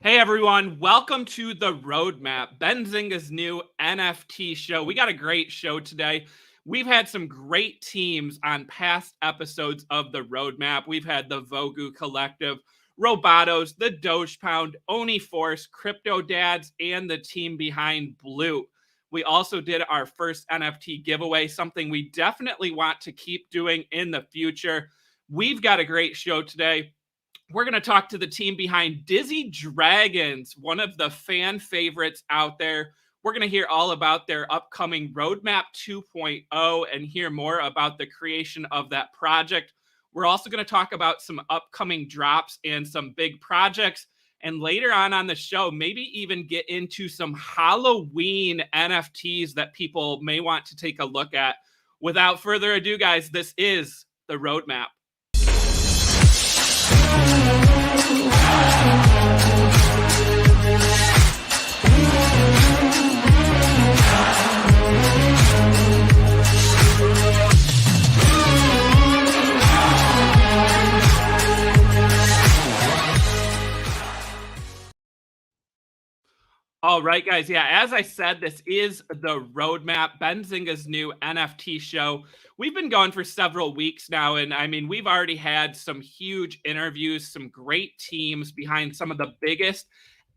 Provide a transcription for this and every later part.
Hey everyone, welcome to the Roadmap, Benzinga's new NFT show. We got a great show today. We've had some great teams on past episodes of the Roadmap. We've had the Vogu Collective, Robotos, the Doge Pound, Oni Force, Crypto Dads, and the team behind Blue. We also did our first NFT giveaway, something we definitely want to keep doing in the future. We've got a great show today. We're going to talk to the team behind Dizzy Dragons, one of the fan favorites out there. We're going to hear all about their upcoming Roadmap 2.0 and hear more about the creation of that project. We're also going to talk about some upcoming drops and some big projects. And later on the show, maybe even get into some Halloween NFTs that people may want to take a look at. Without further ado, guys, this is the Roadmap. All right, guys. Yeah, as I said, this is the Roadmap, Benzinga's new NFT show. We've been going for several weeks now, and I mean, we've already had some huge interviews, some great teams behind some of the biggest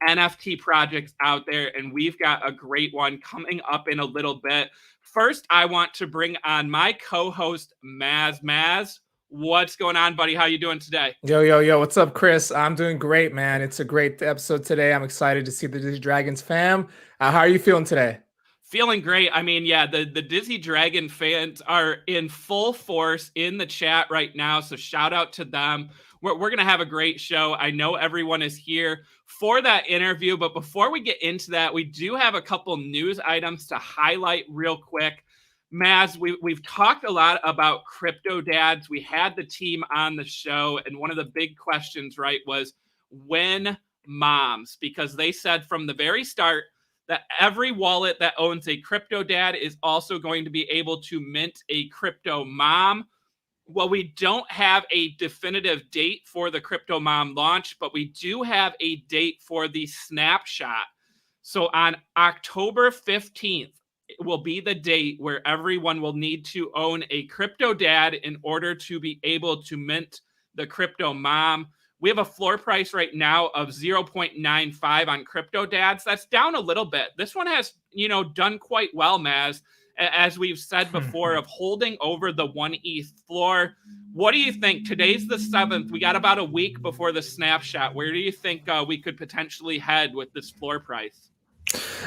NFT projects out there, and we've got a great one coming up in a little bit. First, I want to bring on my co-host, Maz. Maz, what's going on, buddy? How you doing today? Yo, what's up, Chris? I'm doing great, man. It's a great episode today. I'm excited to see the Dizzy Dragons fam. How are you feeling today? Feeling great. I mean, yeah, the Dizzy Dragon fans are in full force in the chat right now, so shout out to them. We're going to have a great show. I know everyone is here for that interview, but before we get into that, we do have a couple news items to highlight real quick. Maz, we've talked a lot about Crypto Dads. We had the team on the show, and one of the big questions, right, was when moms, because they said from the very start that every wallet that owns a Crypto Dad is also going to be able to mint a Crypto Mom. Well, we don't have a definitive date for the Crypto Mom launch, but we do have a date for the snapshot. So on October 15th, it will be the date where everyone will need to own a Crypto Dad in order to be able to mint the Crypto Mom. We have a floor price right now of 0.95 on Crypto Dads. That's down a little bit. This one has, done quite well, Maz, as we've said before, of holding over the 1 ETH floor. What do you think? Today's the 7th. We got about a week before the snapshot. Where do you think we could potentially head with this floor price?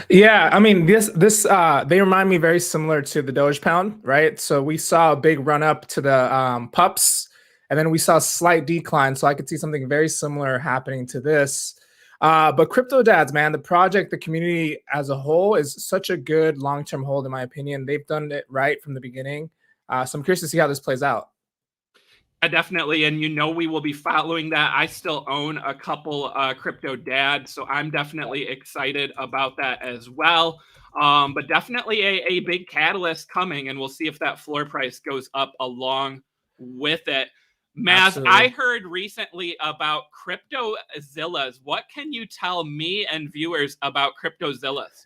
Yeah, I mean, they remind me very similar to the Doge Pound, right? So we saw a big run up to the pups, and then we saw a slight decline. So I could see something very similar happening to this. But Crypto Dads, man, the project, the community as a whole is such a good long-term hold, in my opinion. They've done it right from the beginning. So I'm curious to see how this plays out. Definitely. And we will be following that. I still own a couple Crypto Dads, so I'm definitely excited about that as well. But definitely a big catalyst coming, and we'll see if that floor price goes up along with it. Maz, absolutely. I heard recently about CryptoZillas. What can you tell me and viewers about CryptoZillas?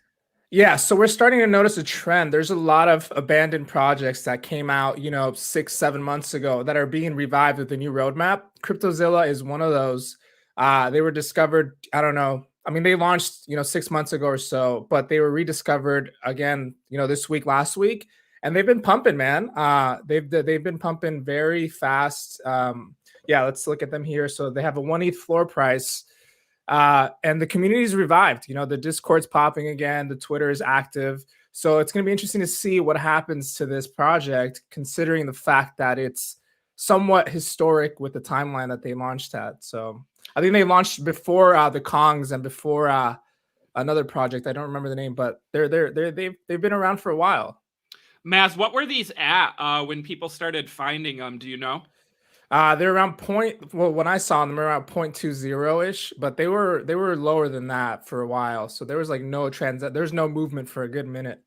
Yeah, so we're starting to notice a trend. There's a lot of abandoned projects that came out, 6-7 months ago that are being revived with the new roadmap. CryptoZilla is one of those. They were discovered, I don't know. I mean, they launched, 6 months ago or so, but they were rediscovered again, this week, last week, and they've been pumping, man. They've been pumping very fast. Yeah, let's look at them here. So they have a 1 ETH floor price. And the community is revived. The Discord's popping again. The Twitter is active. So it's going to be interesting to see what happens to this project, considering the fact that it's somewhat historic with the timeline that they launched at. So I think they launched before the Kongs and before another project. I don't remember the name, but they've been around for a while. Maz, what were these at when people started finding them? Do you know? They're around when I saw them, around 0.20-ish, but they were lower than that for a while. So there was like there's no movement for a good minute.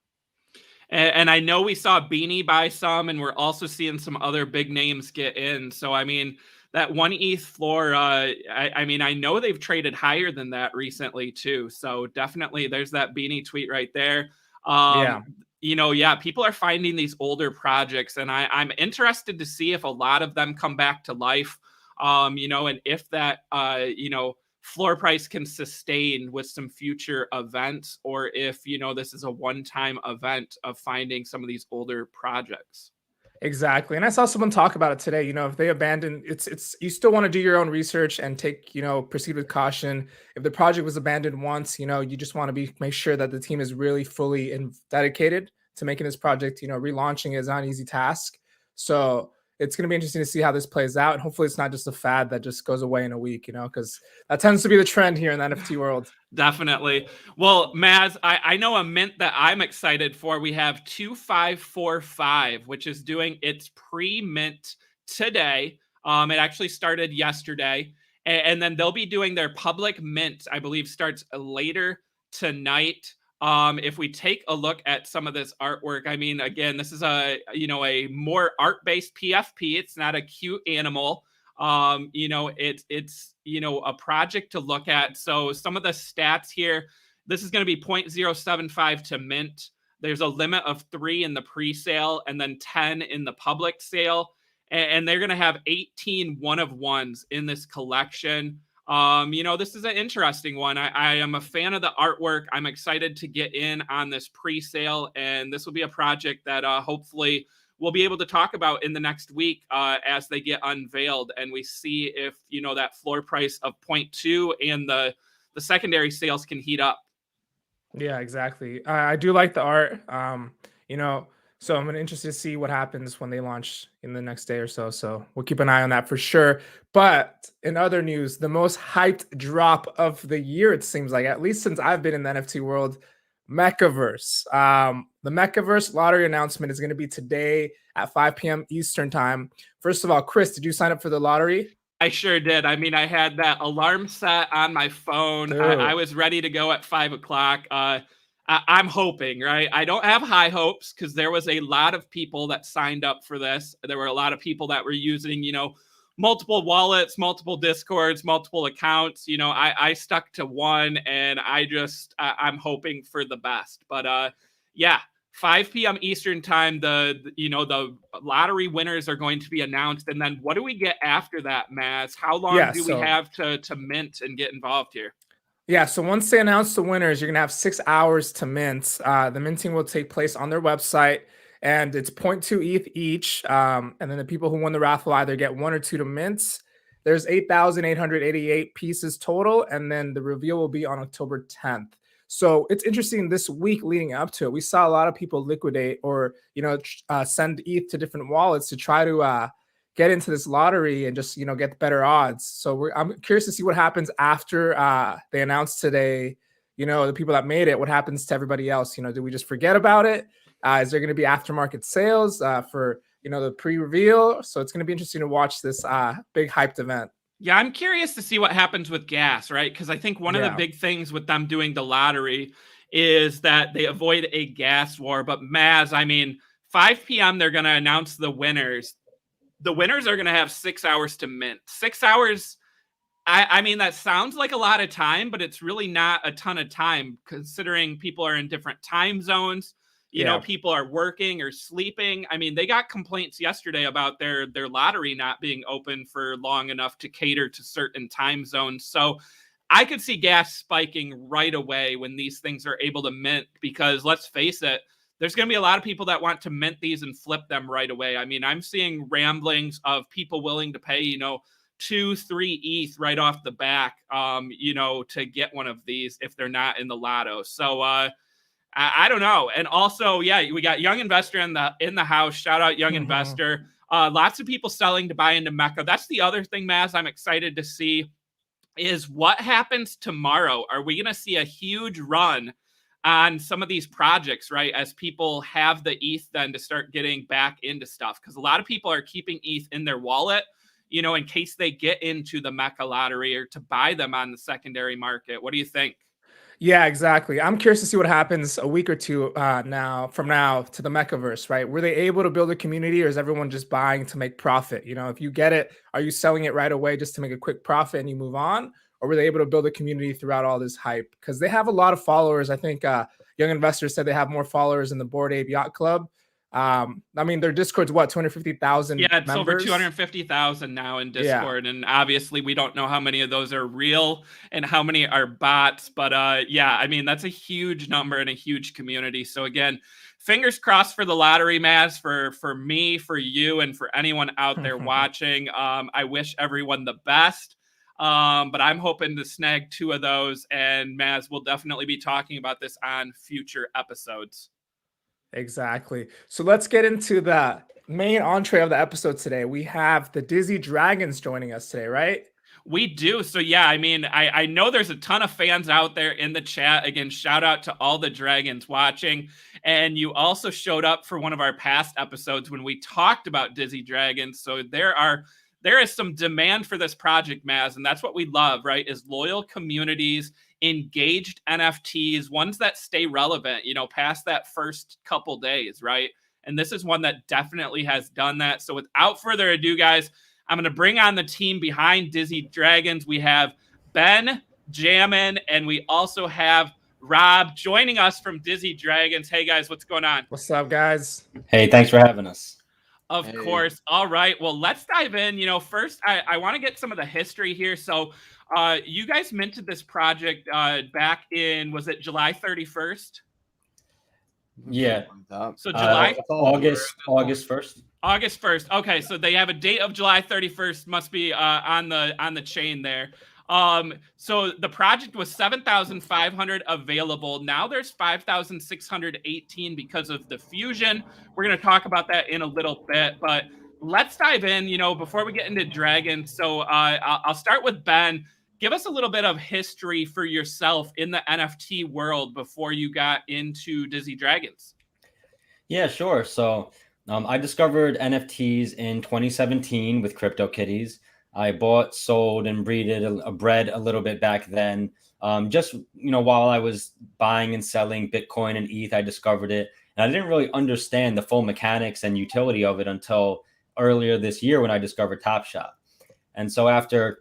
And I know we saw Beanie buy some, and we're also seeing some other big names get in. So, I mean, that one ETH floor, I mean, I know they've traded higher than that recently too. So definitely there's that Beanie tweet right there. Yeah. Yeah, people are finding these older projects, and I'm interested to see if a lot of them come back to life. And if that, floor price can sustain with some future events, or if, this is a one-time event of finding some of these older projects. Exactly. And I saw someone talk about it today. If they abandon, it's you still want to do your own research and take, proceed with caution. If the project was abandoned once, you just want to make sure that the team is really fully and dedicated to making this project. Relaunching is not an easy task. So it's going to be interesting to see how this plays out. And hopefully it's not just a fad that just goes away in a week, because that tends to be the trend here in the NFT world. Definitely. Well, Maz, I know a mint that I'm excited for. We have 2545, which is doing its pre-mint today. It actually started yesterday. And then they'll be doing their public mint, I believe, starts later tonight. If we take a look at some of this artwork, I mean, again, this is a more art-based PFP. It's not a cute animal. It's a project to look at. So some of the stats here, this is going to be 0.075 to mint. There's a limit of 3 in the pre-sale and then 10 in the public sale. And they're going to have 18 one-of-ones in this collection. This is an interesting one. I am a fan of the artwork. I'm excited to get in on this pre-sale, and this will be a project that hopefully we'll be able to talk about in the next week as they get unveiled, and we see if that floor price of 0.2 and the secondary sales can heat up. Yeah, exactly. I do like the art. So I'm interested to see what happens when they launch in the next day or so. So we'll keep an eye on that for sure. But in other news, the most hyped drop of the year, it seems like, at least since I've been in the NFT world, Mekaverse. The Mekaverse lottery announcement is going to be today at 5 p.m. Eastern time. First of all, Chris, did you sign up for the lottery? I sure did. I mean, I had that alarm set on my phone. I was ready to go at 5 o'clock. I'm hoping, right? I don't have high hopes because there was a lot of people that signed up for this. There were a lot of people that were using, multiple wallets, multiple Discords, multiple accounts. I stuck to one, and I'm hoping for the best. But yeah, 5 p.m. Eastern time, the lottery winners are going to be announced. And then what do we get after that, Maz? How long do we have to mint and get involved here? Yeah, so once they announce the winners, you're going to have 6 hours to mint. The minting will take place on their website, and it's 0.2 ETH each. And then the people who won the raffle either get 1 or 2 to mint. There's 8,888 pieces total, and then the reveal will be on October 10th. So it's interesting this week leading up to it. We saw a lot of people liquidate or send ETH to different wallets to try to get into this lottery and just get better odds. So I'm curious to see what happens after they announce today. The people that made it, what happens to everybody else? Do we just forget about it? Is there going to be aftermarket sales for the pre-reveal? So it's going to be interesting to watch this big hyped event. Yeah, I'm curious to see what happens with gas, right? Because I think one of the big things with them doing the lottery is that they avoid a gas war. But Maz, I mean, 5 p.m. they're going to announce the winners. The winners are going to have 6 hours to mint. 6 hours. I mean, that sounds like a lot of time, but it's really not a ton of time considering people are in different time zones. People are working or sleeping. I mean, they got complaints yesterday about their lottery not being open for long enough to cater to certain time zones. So I could see gas spiking right away when these things are able to mint, because let's face it, there's going to be a lot of people that want to mint these and flip them right away. I mean, I'm seeing ramblings of people willing to pay, 2-3 ETH right off the back, to get one of these if they're not in the lotto. So I don't know. And also, yeah, we got Young Investor in the house. Shout out Young Investor. Lots of people selling to buy into Mecca. That's the other thing, Maz, I'm excited to see is what happens tomorrow. Are we going to see a huge run on some of these projects, right? As people have the ETH then to start getting back into stuff. Because a lot of people are keeping ETH in their wallet, in case they get into the Mecca lottery or to buy them on the secondary market. What do you think? Yeah, exactly. I'm curious to see what happens a week or two from now to the Mekaverse, right? Were they able to build a community, or is everyone just buying to make profit? You know, if you get it, are you selling it right away just to make a quick profit and you move on? Or were they able to build a community throughout all this hype? Because they have a lot of followers. I think young investors said they have more followers in the Bored Ape Yacht Club. I mean, their Discord's what, 250,000 Yeah, it's over members? 250,000 now in Yeah. Discord, and obviously we don't know how many of those are real and how many are bots, but yeah, I mean that's a huge number and a huge community. So again, fingers crossed for the lottery, Maz, for me, for you, and for anyone out there watching. I wish everyone the best. But I'm hoping to snag 2 of those, and Maz will definitely be talking about this on future episodes. Exactly. So let's get into the main entree of the episode today. We have the Dizzy Dragons joining us today, right? We do. So yeah, I mean, I know there's a ton of fans out there in the chat. Again, shout out to all the dragons watching. And you also showed up for one of our past episodes when we talked about Dizzy Dragons. So there is some demand for this project, Maz, and that's what we love, right? Is loyal communities, engaged NFTs, ones that stay relevant, you know, past that first couple days, right? And this is one that definitely has done that. So without further ado, guys, I'm going to bring on the team behind Dizzy Dragons. We have BenJammin, and we also have Rob joining us from Dizzy Dragons. Hey, guys, what's going on? What's up, guys? Hey, thanks for having us. Of course. All right. Well, let's dive in. You know, first, I want to get some of the history here. So, you guys minted this project back in, was it July 31st? Yeah. So July August 1st. August 1st. Okay, so they have a date of July 31st. Must be on the chain there. So the project was 7,500 available. Now there's 5,618 because of the fusion. We're going to talk about that in a little bit, but let's dive in, you know, before we get into Dragon. So I'll start with Ben. Give us a little bit of history for yourself in the NFT world before you got into Dizzy Dragons. Yeah, sure. So I discovered NFTs in 2017 with CryptoKitties. I bought, sold, and bred a little bit back then. Just, you know, while I was buying and selling Bitcoin and ETH, I discovered it. And I didn't really understand the full mechanics and utility of it until earlier this year when I discovered Top Shot. And so after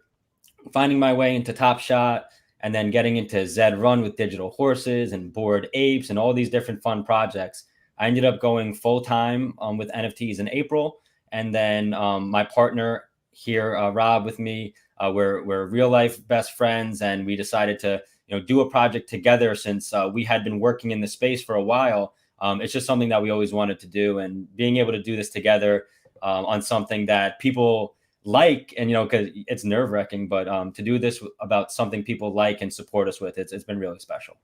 finding my way into Top Shot and then getting into Zed Run with digital horses and Bored Apes and all these different fun projects, I ended up going full time with NFTs in April. And then my partner here, Rob, with me, we're real life best friends, and we decided to do a project together since we had been working in the space for a while. It's just something that we always wanted to do, and being able to do this together on something that people like, and because it's nerve-wracking, but to do this about something people like and support us with, it's been really special.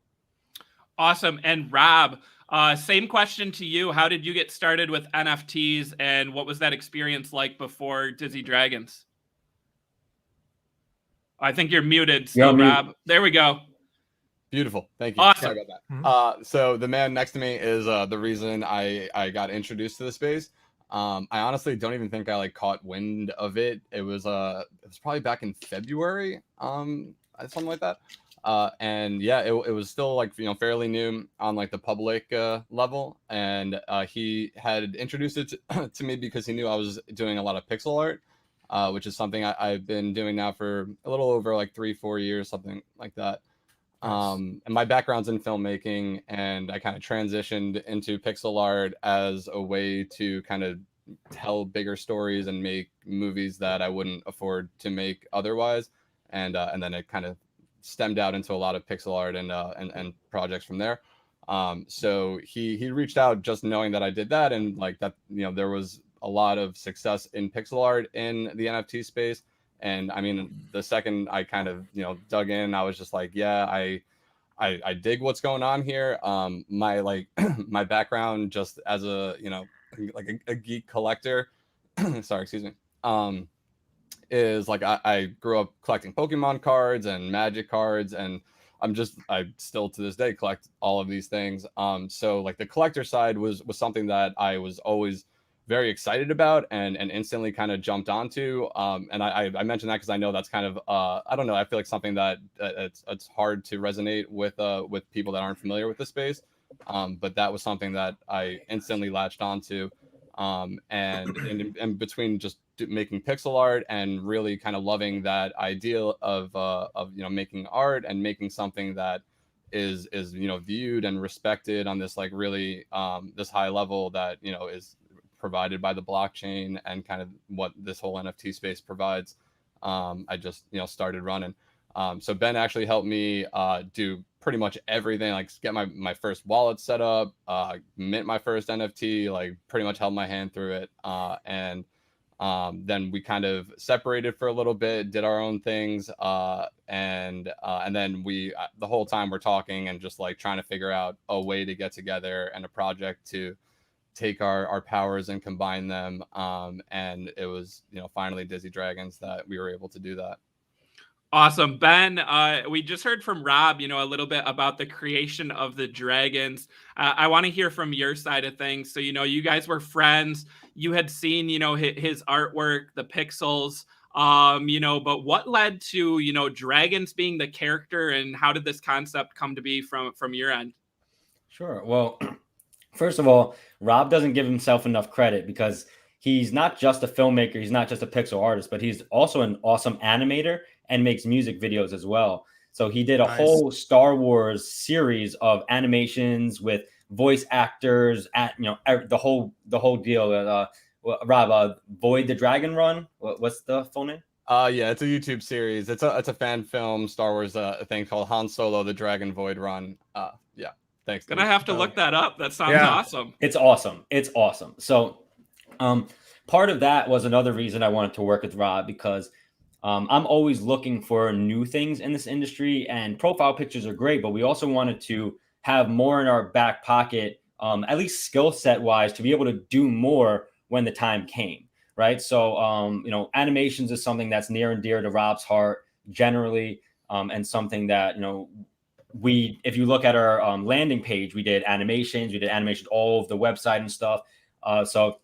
Awesome. And Rob, same question to you. How did you get started with NFTs, and what was that experience like before Dizzy Dragons? I think you're muted still, Rob. There we go. Beautiful. Thank you. Awesome. Sorry about that. So the man next to me is the reason I got introduced to the space. I honestly don't even think I caught wind of it. It was probably back in February, something like that. And yeah, it was still fairly new on the public level. And he had introduced it to me because he knew I was doing a lot of pixel art, which is something I've been doing now for a little over 3-4 years, something like that. And my background's in filmmaking, and I kind of transitioned into pixel art as a way to kind of tell bigger stories and make movies that I wouldn't afford to make otherwise. And then it kind of stemmed out into a lot of pixel art and projects from there. So he reached out just knowing that I did that, and that there was a lot of success in pixel art in the NFT space. And I mean, the second I kind of dug in, I was just like, yeah, I dig what's going on here. My my background just as a a geek collector, sorry, excuse me, is I grew up collecting Pokemon cards and Magic cards, and I still to this day collect all of these things. So the collector side was something that I was always very excited about and instantly kind of jumped onto. And I mentioned that because I know that's kind of I don't know, I feel like something that it's hard to resonate with people that aren't familiar with the space. But that was something that I instantly latched onto. And in between just making pixel art and really kind of loving that ideal of making art and making something that is viewed and respected on this like really this high level that is provided by the blockchain and kind of what this whole NFT space provides. I just started running. So Ben actually helped me do pretty much everything, like get my first wallet set up, mint my first NFT, like pretty much held my hand through it. And then we kind of separated for a little bit, did our own things. And then we, the whole time we're talking and just like trying to figure out a way to get together and a project to take our powers and combine them. And it was, finally Dizzy Dragons that we were able to do that. Awesome. Ben, we just heard from Rob, a little bit about the creation of the dragons. I want to hear from your side of things. So, you guys were friends. You had seen, his artwork, the pixels, but what led to, dragons being the character, and how did this concept come to be from your end? Sure. Well, first of all, Rob doesn't give himself enough credit because he's not just a filmmaker. He's not just a pixel artist, but he's also an awesome animator and makes music videos as well. So he did a whole Star Wars series of animations with voice actors at, the whole deal. Rob, Void the Dragon Run. What's the full name? Yeah, it's a YouTube series. It's a fan film Star Wars thing called Han Solo the Dragon Void Run. Yeah. Thanks. Gonna have to look that up. That sounds awesome. It's awesome. It's awesome. So part of that was another reason I wanted to work with Rob, because I'm always looking for new things in this industry, and profile pictures are great, but we also wanted to have more in our back pocket, at least skill set wise, to be able to do more when the time came. Right. So, animations is something that's near and dear to Rob's heart generally, and something that, if you look at our landing page, we did animations all of the website and stuff. So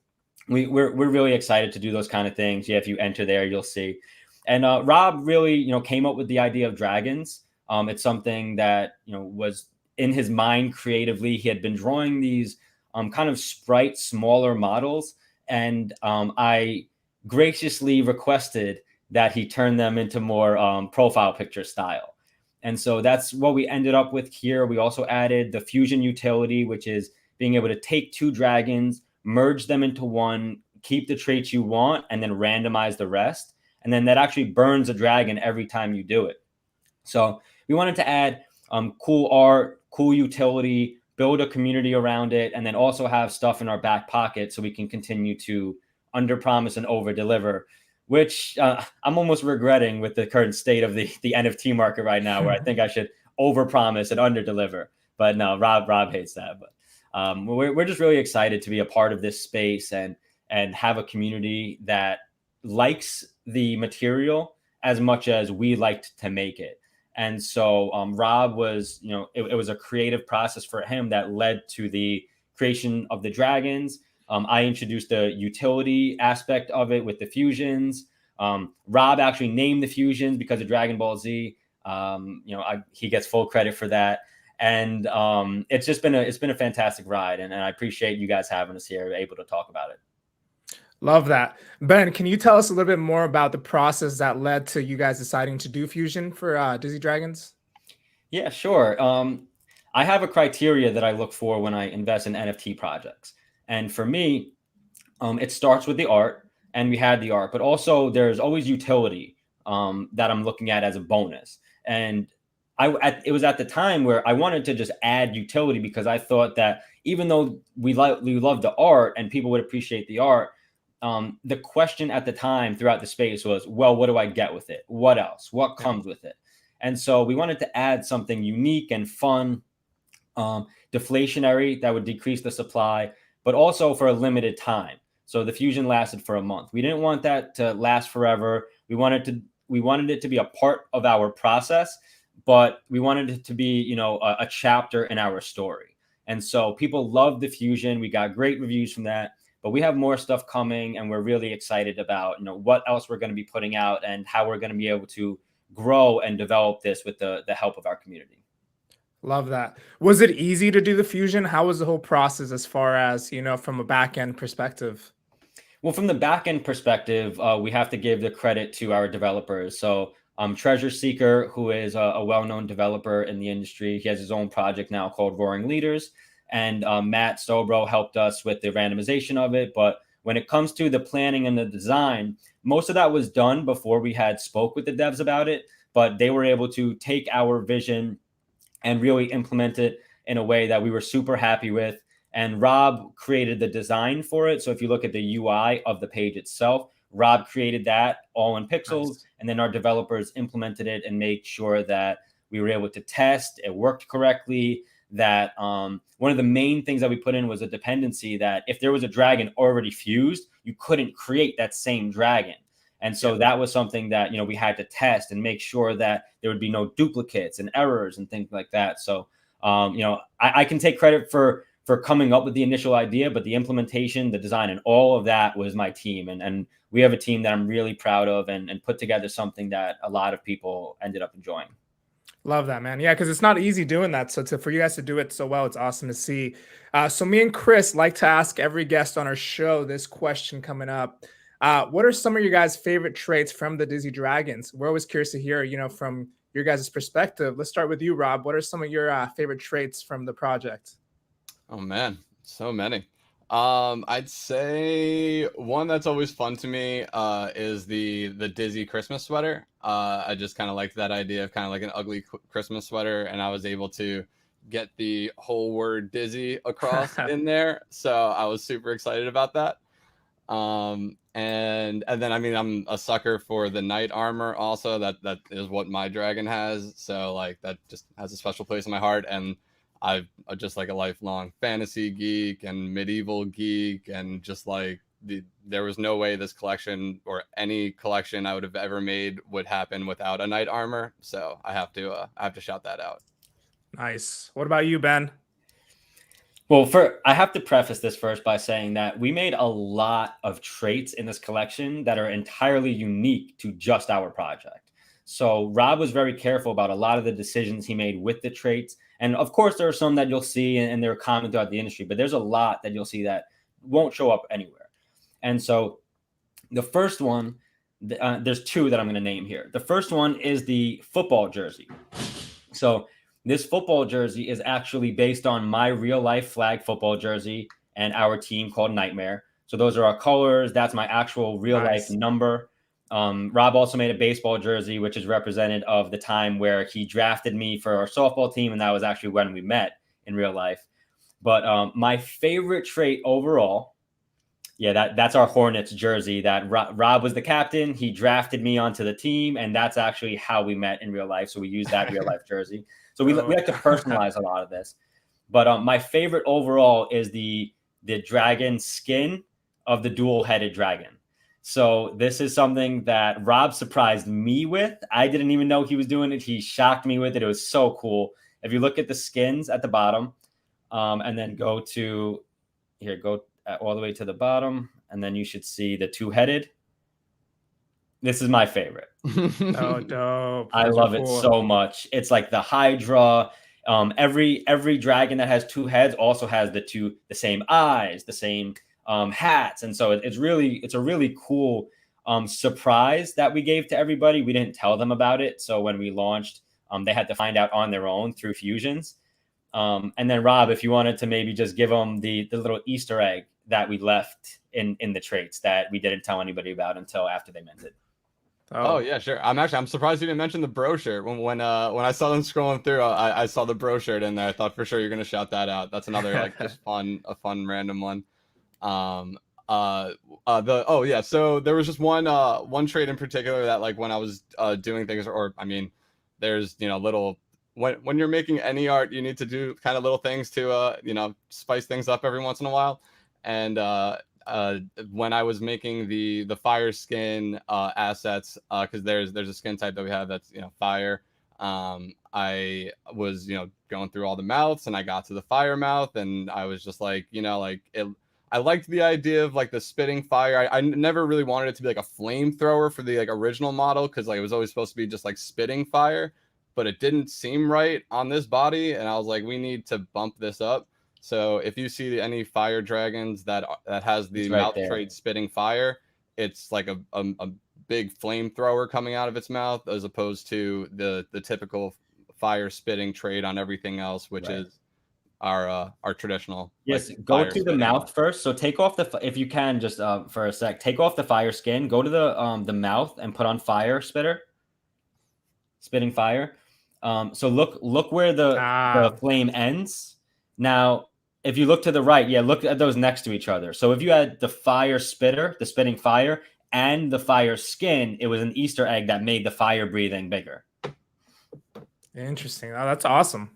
we're really excited to do those kind of things. Yeah, if you enter there, you'll see. And Rob really, came up with the idea of dragons. It's something that, was in his mind creatively. He had been drawing these kind of sprite, smaller models. And I graciously requested that he turn them into more profile picture style. And so that's what we ended up with here. We also added the fusion utility, which is being able to take two dragons, merge them into one, keep the traits you want, and then randomize the rest. And then that actually burns a dragon every time you do it. So we wanted to add cool art, cool utility, build a community around it, and then also have stuff in our back pocket so we can continue to underpromise and overdeliver, which I'm almost regretting with the current state of the NFT market right now, where I think I should overpromise and underdeliver. But no, Rob hates that. But we're just really excited to be a part of this space and have a community that likes the material as much as we liked to make it. And so Rob was, it was a creative process for him that led to the creation of the dragons. I introduced the utility aspect of it with the fusions. Rob actually named the fusions because of Dragon Ball Z. He gets full credit for that. And it's been a fantastic ride. And I appreciate you guys having us here, able to talk about it. Love that. Ben, can you tell us a little bit more about the process that led to you guys deciding to do fusion for Dizzy Dragons? Yeah, sure. I have a criteria that I look for when I invest in NFT projects. And for me, it starts with the art, and we had the art, but also there's always utility that I'm looking at as a bonus. And it was at the time where I wanted to just add utility, because I thought that even though we love the art and people would appreciate the art, the question at the time throughout the space was, well, what do I get with it? What else? What comes with it? And so we wanted to add something unique and fun, deflationary that would decrease the supply, but also for a limited time. So the fusion lasted for a month. We didn't want that to last forever. We wanted it to be a part of our process, but we wanted it to be, a chapter in our story. And so people loved the fusion. We got great reviews from that. but we have more stuff coming, and we're really excited about, you know, what else we're going to be putting out and how we're going to be able to grow and develop this with the help of our community. Love that. Was it easy to do the fusion? How was the whole process as far as, you know, from a back end perspective? Well, from the back end perspective, we have to give the credit to our developers. So Treasure Seeker, who is a well-known developer in the industry, he has his own project now called Roaring Leaders. And Matt Sobro helped us with the randomization of it. But when it comes to the planning and the design, most of that was done before we had spoke with the devs about it. But they were able to take our vision and really implement it in a way that we were super happy with. And Rob created the design for it. So if you look at the UI of the page itself, Rob created that all in pixels. Nice. And then our developers implemented it and made sure that we were able to test it worked correctly. That one of the main things that we put in was a dependency that if there was a dragon already fused, you couldn't create that same dragon. And so that was something that, you know, we had to test and make sure that there would be no duplicates and errors and things like that. So, you know, I can take credit for coming up with the initial idea, but the implementation, the design, and all of that was my team. And we have a team that I'm really proud of and put together something that a lot of people ended up enjoying. Love that, man. Yeah, because it's not easy doing that. So for you guys to do it so well, it's awesome to see. So me and Chris like to ask every guest on our show this question coming up. What are some of your guys' favorite traits from the Dizzy Dragons? We're always curious to hear, you know, from your guys' perspective. Let's start with you, Rob. What are some of your favorite traits from the project? Oh man, so many. I'd say one that's always fun to me is the Dizzy Christmas sweater. I just kind of liked that idea of kind of like an ugly Christmas sweater, and I was able to get the whole word Dizzy across in there. So I was super excited about that. And then I mean I'm a sucker for the knight armor also. That is what my dragon has. So like that just has a special place in my heart. And I'm just like a lifelong fantasy geek and medieval geek, and just like there was no way this collection or any collection I would have ever made would happen without a knight armor. So I have to shout that out. Nice. What about you, Ben? Well, I have to preface this first by saying that we made a lot of traits in this collection that are entirely unique to just our project. So Rob was very careful about a lot of the decisions he made with the traits. And of course, there are some that you'll see and they're common throughout the industry, but there's a lot that you'll see that won't show up anywhere. And so the first one, there's two that I'm going to name here. The first one is the football jersey. So this football jersey is actually based on my real life flag football jersey and our team called Nightmare. So those are our colors. That's my actual real life number. Rob also made a baseball jersey, which is representative of the time where he drafted me for our softball team. And that was actually when we met in real life. But my favorite trait overall, that's our Hornets jersey that Rob was the captain. He drafted me onto the team, and that's actually how we met in real life. So we use that real life jersey. So we like to personalize a lot of this. But my favorite overall is the dragon skin of the dual-headed dragon. So this is something that Rob surprised me with. I didn't even know he was doing it. He shocked me with it. It was so cool. If you look at the skins at the bottom, and then go all the way to the bottom, and then you should see the two-headed. This is my favorite. Oh, dope. I love it so much. It's like the Hydra. Every dragon that has two heads also has the same eyes, the same hats, and so it's a really cool surprise that we gave to everybody. We didn't tell them about it, so when we launched, they had to find out on their own through fusions. And then Rob, if you wanted to maybe just give them the little Easter egg that we left in the traits that we didn't tell anybody about until after they minted. Oh yeah, sure. I'm surprised you didn't mention the bro shirt. When I saw them scrolling through, I saw the bro shirt in there. I thought for sure you're gonna shout that out. That's another like just a fun random one. So there was just one trait in particular that like when I was doing things, or I mean, there's little when you're making any art, you need to do kind of little things to spice things up every once in a while. And when I was making the fire skin assets, because there's a skin type that we have that's fire. I was going through all the mouths, and I got to the fire mouth, and I was just like I liked the idea of like the spitting fire. I never really wanted it to be like a flamethrower for the like original model, because like it was always supposed to be just like spitting fire, but it didn't seem right on this body, and I was like, we need to bump this up. So if you see any fire dragons that has the It's right mouth there. trait spitting fire, it's like a big flamethrower coming out of its mouth, as opposed to the typical fire spitting trait on everything else, which Right. is our traditional. Yes, like, go fire to the spitting. mouth first. So take off if you can, just for a sec, take off the fire skin. Go to the mouth and put on fire spitting fire. So look where the flame ends. Now, if you look to the right, yeah, look at those next to each other. So if you had the fire spitter, the spitting fire, and the fire skin, it was an Easter egg that made the fire breathing bigger. Interesting. Oh, that's awesome.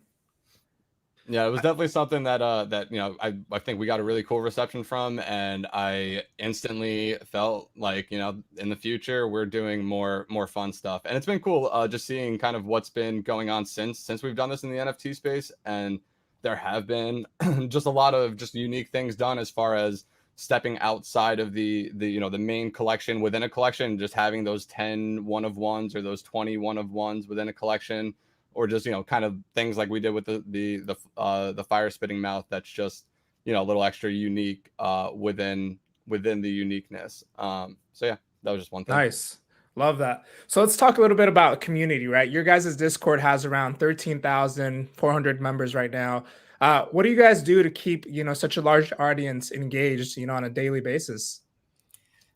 Yeah, it was definitely something that I think we got a really cool reception from, and I instantly felt like, in the future we're doing more fun stuff. And it's been cool just seeing kind of what's been going on since we've done this in the NFT space. And there have been just a lot of just unique things done, as far as stepping outside of the main collection within a collection, just having those 10 one of ones or those 20 one of ones within a collection, or just kind of things like we did with the fire spitting mouth. That's just a little extra unique within the uniqueness. So yeah, that was just one thing. Nice. Love that. So let's talk a little bit about community, right? Your guys' Discord has around 13,400 members right now. What do you guys do to keep such a large audience engaged on a daily basis?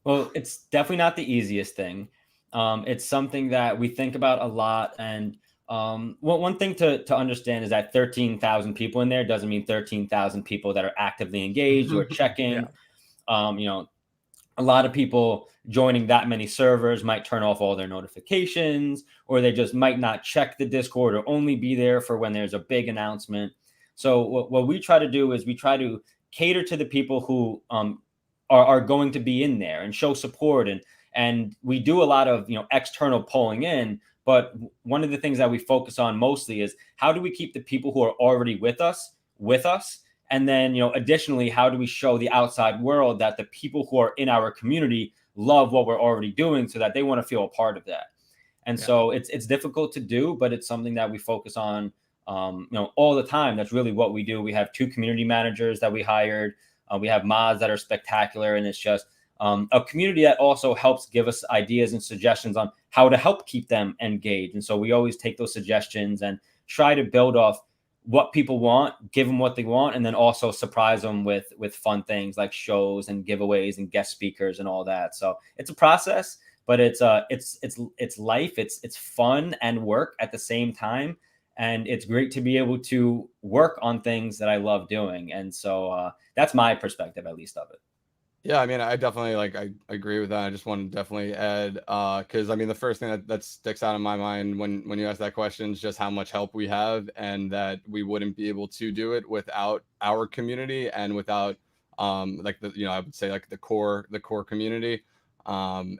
Well, it's definitely not the easiest thing. It's something that we think about a lot. And one thing to understand is that 13,000 people in there doesn't mean 13,000 people that are actively engaged or checking. Yeah. A lot of people joining that many servers might turn off all their notifications, or they just might not check the Discord, or only be there for when there's a big announcement. So what we try to do is we try to cater to the people who are going to be in there and show support. And we do a lot of external polling in. But one of the things that we focus on mostly is, how do we keep the people who are already with us? And then, additionally, how do we show the outside world that the people who are in our community love what we're already doing, so that they want to feel a part of that? And so it's difficult to do, but it's something that we focus on, all the time. That's really what we do. We have 2 community managers that we hired. We have mods that are spectacular, and it's just a community that also helps give us ideas and suggestions on how to help keep them engaged. And so we always take those suggestions and try to build off what people want, give them what they want, and then also surprise them with fun things like shows and giveaways and guest speakers and all that. So it's a process, but it's life. It's fun and work at the same time. And it's great to be able to work on things that I love doing. And so that's my perspective, at least, of it. Yeah, I mean, I definitely I agree with that. I just want to definitely add, because I mean, the first thing that sticks out in my mind when you ask that question is just how much help we have, and that we wouldn't be able to do it without our community, and without like I would say like the core community. And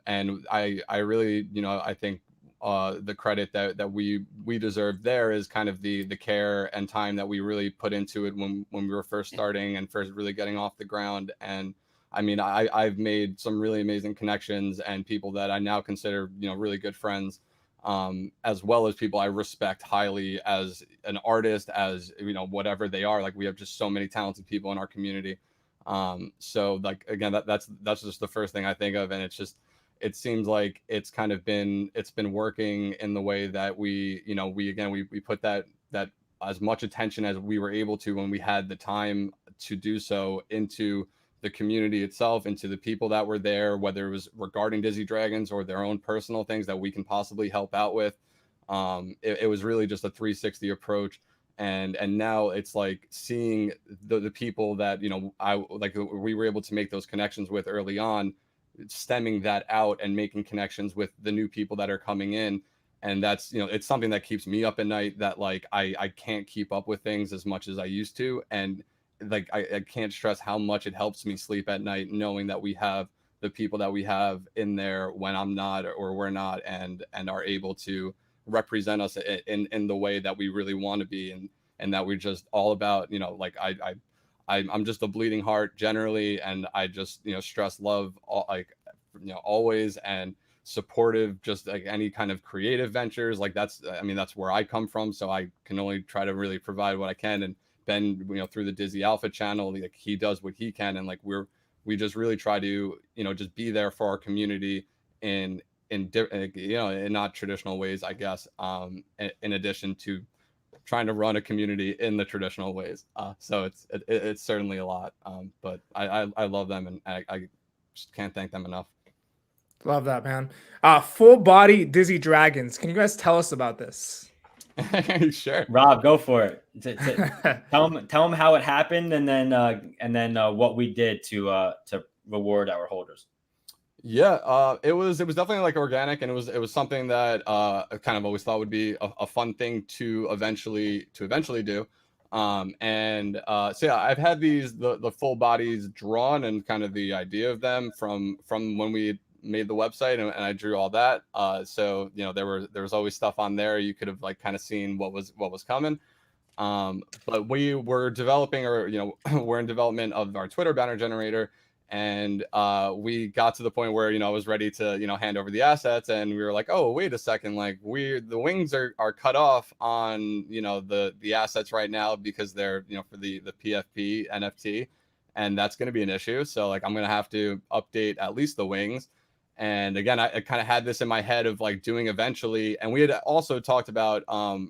I really I think the credit that we deserve there is kind of the care and time that we really put into it when we were first starting and first really getting off the ground. And I mean, I've made some really amazing connections and people that I now consider, really good friends, as well as people I respect highly as an artist, as, whatever they are. Like, we have just so many talented people in our community. So like, again, that's just the first thing I think of. And it seems like it's been working in the way that we put that as much attention as we were able to when we had the time to do so into the community itself, into the people that were there, whether it was regarding Dizzy Dragons or their own personal things that we can possibly help out with. It was really just a 360 approach. And now it's like seeing the people that, we were able to make those connections with early on, stemming that out and making connections with the new people that are coming in. And that's, it's something that keeps me up at night, that like, I can't keep up with things as much as I used to. And like, I can't stress how much it helps me sleep at night, knowing that we have the people that we have in there when I'm not, or we're not, and are able to represent us in the way that we really want to be. And that we're just all about, I'm just a bleeding heart generally, and I just stress love always, and supportive, just like any kind of creative ventures. Like that's where I come from, so I can only try to really provide what I can. And Ben, through the Dizzy Alpha channel, like he does what he can, and like we just really try to just be there for our community in not traditional ways, I guess, in addition to trying to run a community in the traditional ways. So it's certainly a lot, but I love them, and I just can't thank them enough. Love that, man. Full body Dizzy Dragons. Can you guys tell us about this? Sure. Rob, go for it. Tell them how it happened, and then what we did to reward our holders. Yeah, it was definitely like organic, and it was something that I kind of always thought would be a fun thing to eventually do. So yeah, I've had the full bodies drawn, and kind of the idea of them from when we made the website, and I drew all that. So there was always stuff on there. You could have like kind of seen what was coming. But we were developing, or we're in development of our Twitter banner generator, and we got to the point where I was ready to hand over the assets, and we were like, oh wait a second, like the wings are cut off on the assets right now, because they're for the PFP NFT, and that's going to be an issue. So like I'm going to have to update at least the wings. And again, I kind of had this in my head of like doing eventually, and we had also talked about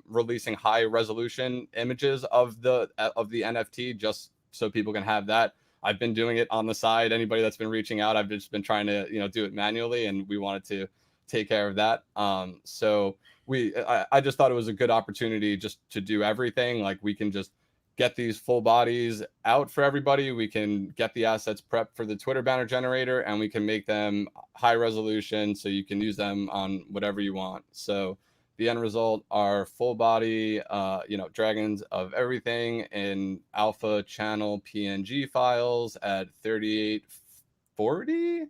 releasing high resolution images of the NFT, just so people can have that. I've been doing it on the side. Anybody that's been reaching out, I've just been trying to do it manually, and we wanted to take care of that. So I just thought it was a good opportunity just to do everything. Like we can just get these full bodies out for everybody. We can get the assets prepped for the Twitter banner generator, and we can make them high resolution so you can use them on whatever you want. So the end result are full body, dragons of everything in alpha channel PNG files at 3840,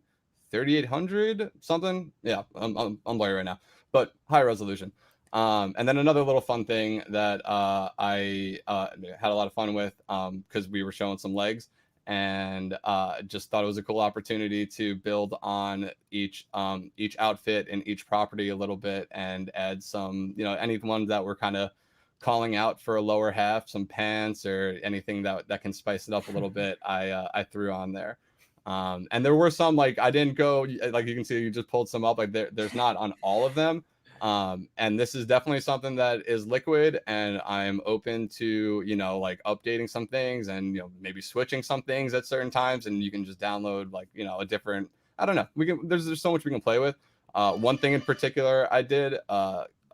3800 something. Yeah, I'm blurry right now, but high resolution. And then another little fun thing that I had a lot of fun with, because we were showing some legs, and just thought it was a cool opportunity to build on each outfit and each property a little bit, and add some any ones that were kind of calling out for a lower half, some pants or anything that can spice it up a little bit. I threw on there. And there were some, like I didn't go, like you can see, you just pulled some up, like there's not on all of them. And this is definitely something that is liquid, and I'm open to like updating some things, and maybe switching some things at certain times, and you can just download like a different, I don't know, there's so much we can play with. One thing in particular I did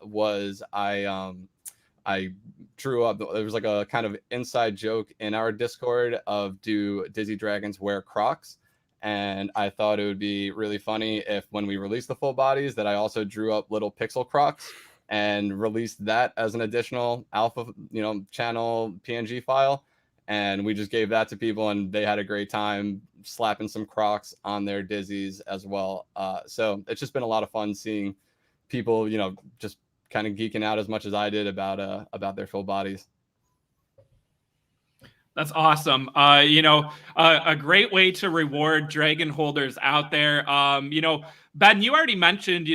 was I drew up, there was like a kind of inside joke in our Discord of, do Dizzy Dragons wear Crocs? And I thought it would be really funny if, when we released the full bodies, that I also drew up little pixel Crocs and released that as an additional alpha, channel PNG file. And we just gave that to people, and they had a great time slapping some Crocs on their Dizzies as well. So it's just been a lot of fun seeing people, just kind of geeking out as much as I did about their full bodies. That's awesome. A great way to reward dragon holders out there. Ben, you already mentioned,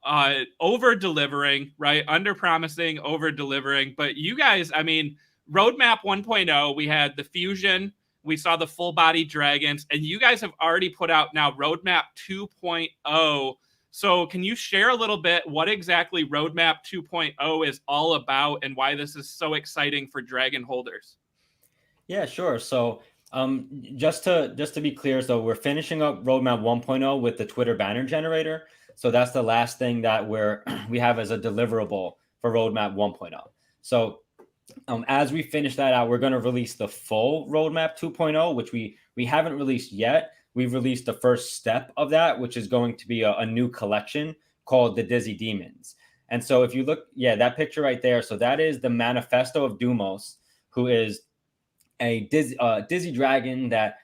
over delivering, right? Under promising, over delivering. But you guys, Roadmap 1.0, we had the fusion, we saw the full body dragons, and you guys have already put out now Roadmap 2.0. So can you share a little bit what exactly Roadmap 2.0 is all about, and why this is so exciting for dragon holders? Yeah, sure. So just to be clear, so we're finishing up Roadmap 1.0 with the Twitter banner generator. So that's the last thing that we have as a deliverable for Roadmap 1.0. So as we finish that out, we're going to release the full Roadmap 2.0, which we haven't released yet. We've released the first step of that, which is going to be a new collection called the Dizzy Demons. And so if you look, that picture right there, so that is the manifesto of Dumos, who is a dizzy dragon that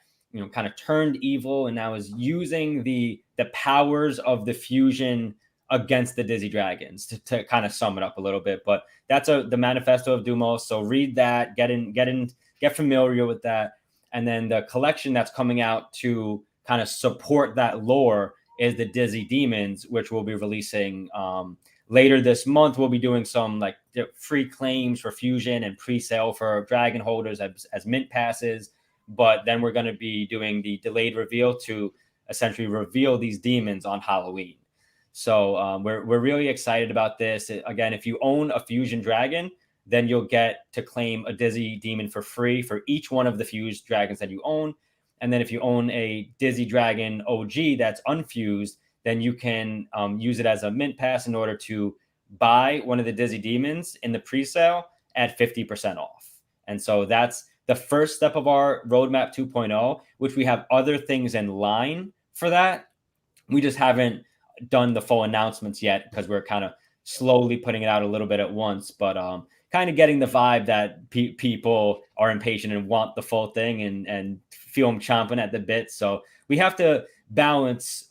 kind of turned evil, and now is using the powers of the fusion against the Dizzy Dragons, to kind of sum it up a little bit. But that's the manifesto of Dumos. So read that, get in get familiar with that. And then the collection that's coming out to kind of support that lore is the Dizzy Demons, which we'll be releasing later this month. We'll be doing some like free claims for Fusion and pre-sale for Dragon holders as mint passes. But then we're going to be doing the delayed reveal to essentially reveal these demons on Halloween. So we're really excited about this. Again, if you own a Fusion Dragon, then you'll get to claim a Dizzy Demon for free for each one of the fused dragons that you own. And then if you own a Dizzy Dragon OG that's unfused, then you can use it as a mint pass in order to buy one of the Dizzy Demons in the pre-sale at 50% off. And so that's the first step of our roadmap 2.0, which we have other things in line for that. We just haven't done the full announcements yet because we're kind of slowly putting it out a little bit at once, but kind of getting the vibe that people are impatient and want the full thing and feel them chomping at the bit. So we have to balance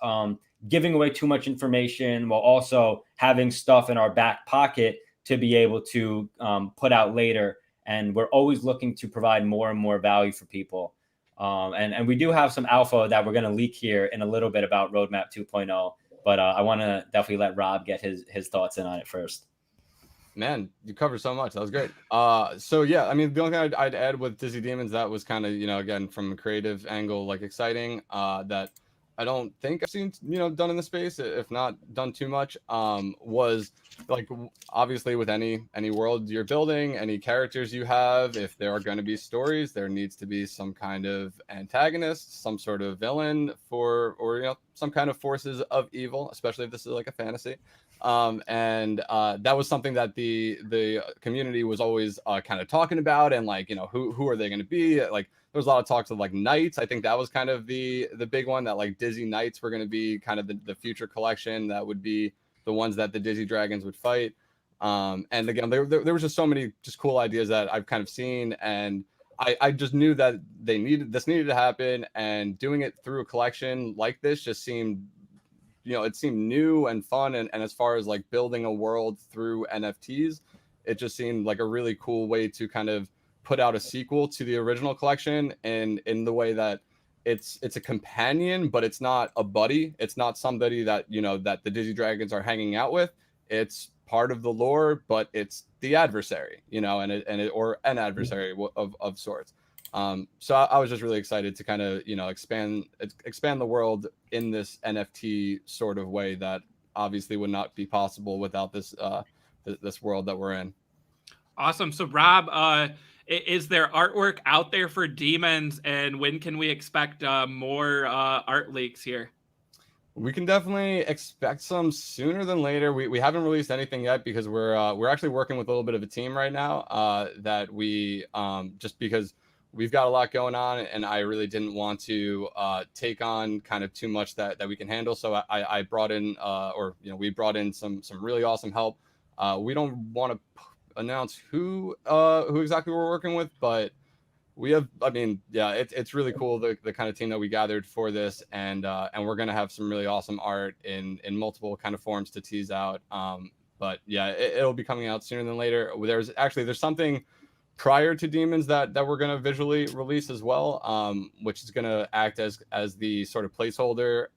giving away too much information while also having stuff in our back pocket to be able to put out later. And we're always looking to provide more and more value for people. And we do have some alpha that we're going to leak here in a little bit about Roadmap 2.0. But I want to definitely let Rob get his thoughts in on it first. Man, you covered so much. That was great. So yeah, I mean, the only thing I'd add with Dizzy Demons that was kind of, again, from a creative angle, like exciting, that I don't think I've seen, done in the space, if not done too much, was like, obviously with any world you're building, any characters you have, if there are going to be stories, there needs to be some kind of antagonist, some sort of villain or some kind of forces of evil, especially if this is like a fantasy. And that was something that the community was always kind of talking about, and like, who are they going to be? Like, there was a lot of talks of like knights. I think that was kind of the big one, that like Dizzy Knights were going to be kind of the future collection that would be the ones that the Dizzy Dragons would fight. And again, there was just so many just cool ideas that I've kind of seen, and I just knew that this needed to happen, and doing it through a collection like this just seemed, it seemed new and fun. And as far as like building a world through NFTs, it just seemed like a really cool way to kind of put out a sequel to the original collection, and in the way that it's a companion, but it's not a buddy. It's not somebody that, that the Dizzy Dragons are hanging out with. It's part of the lore, but it's the adversary, or an adversary of sorts. So I was just really excited to kind of, expand the world in this NFT sort of way that obviously would not be possible without this world that we're in. Awesome. So Rob, is there artwork out there for demons, and when can we expect more art leaks here? We can definitely expect some sooner than later. We haven't released anything yet because we're actually working with a little bit of a team right now that we just because we've got a lot going on, and I really didn't want to take on kind of too much that we can handle. So I brought in we brought in some really awesome help. We don't want to announce who exactly we're working with, but we have, it's really cool, the kind of team that we gathered for this, and we're going to have some really awesome art in multiple kind of forms to tease out. But yeah, it'll be coming out sooner than later. There's something prior to Demons that we're going to visually release as well, which is going to act as the sort of placeholder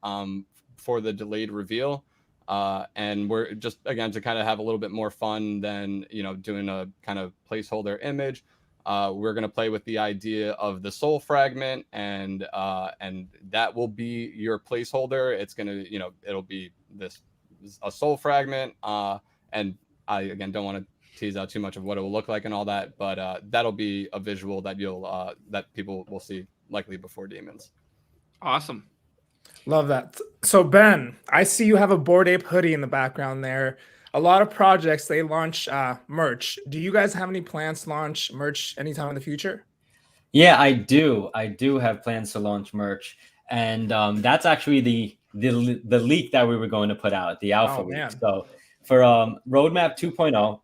for the delayed reveal. And we're just, again, to kind of have a little bit more fun than, doing a kind of placeholder image. We're going to play with the idea of the soul fragment, and that will be your placeholder. It's going to, it'll be a soul fragment. And I, again, don't want to tease out too much of what it will look like and all that, but that'll be a visual that that people will see likely before Demons. Awesome. Love that. So Ben, I see you have a Bored Ape hoodie in the background there. A lot of projects, they launch merch. Do you guys have any plans to launch merch anytime in the future? Yeah, I do. I do have plans to launch merch, and that's actually the leak that we were going to put out, the alpha leak. Man. So for Roadmap 2.0,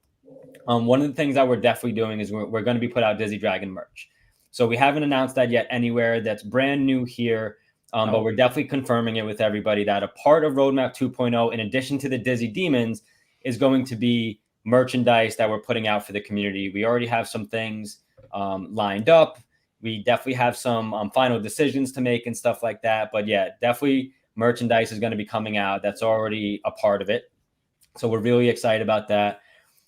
one of the things that we're definitely doing is we're going to be put out Dizzy Dragon merch. So we haven't announced that yet anywhere. That's brand new here. But we're definitely confirming it with everybody that a part of Roadmap 2.0, in addition to the Dizzy Demons, is going to be merchandise that we're putting out for the community. We already have some things lined up. We definitely have some final decisions to make and stuff like that. But yeah, definitely merchandise is going to be coming out. That's already a part of it. So we're really excited about that.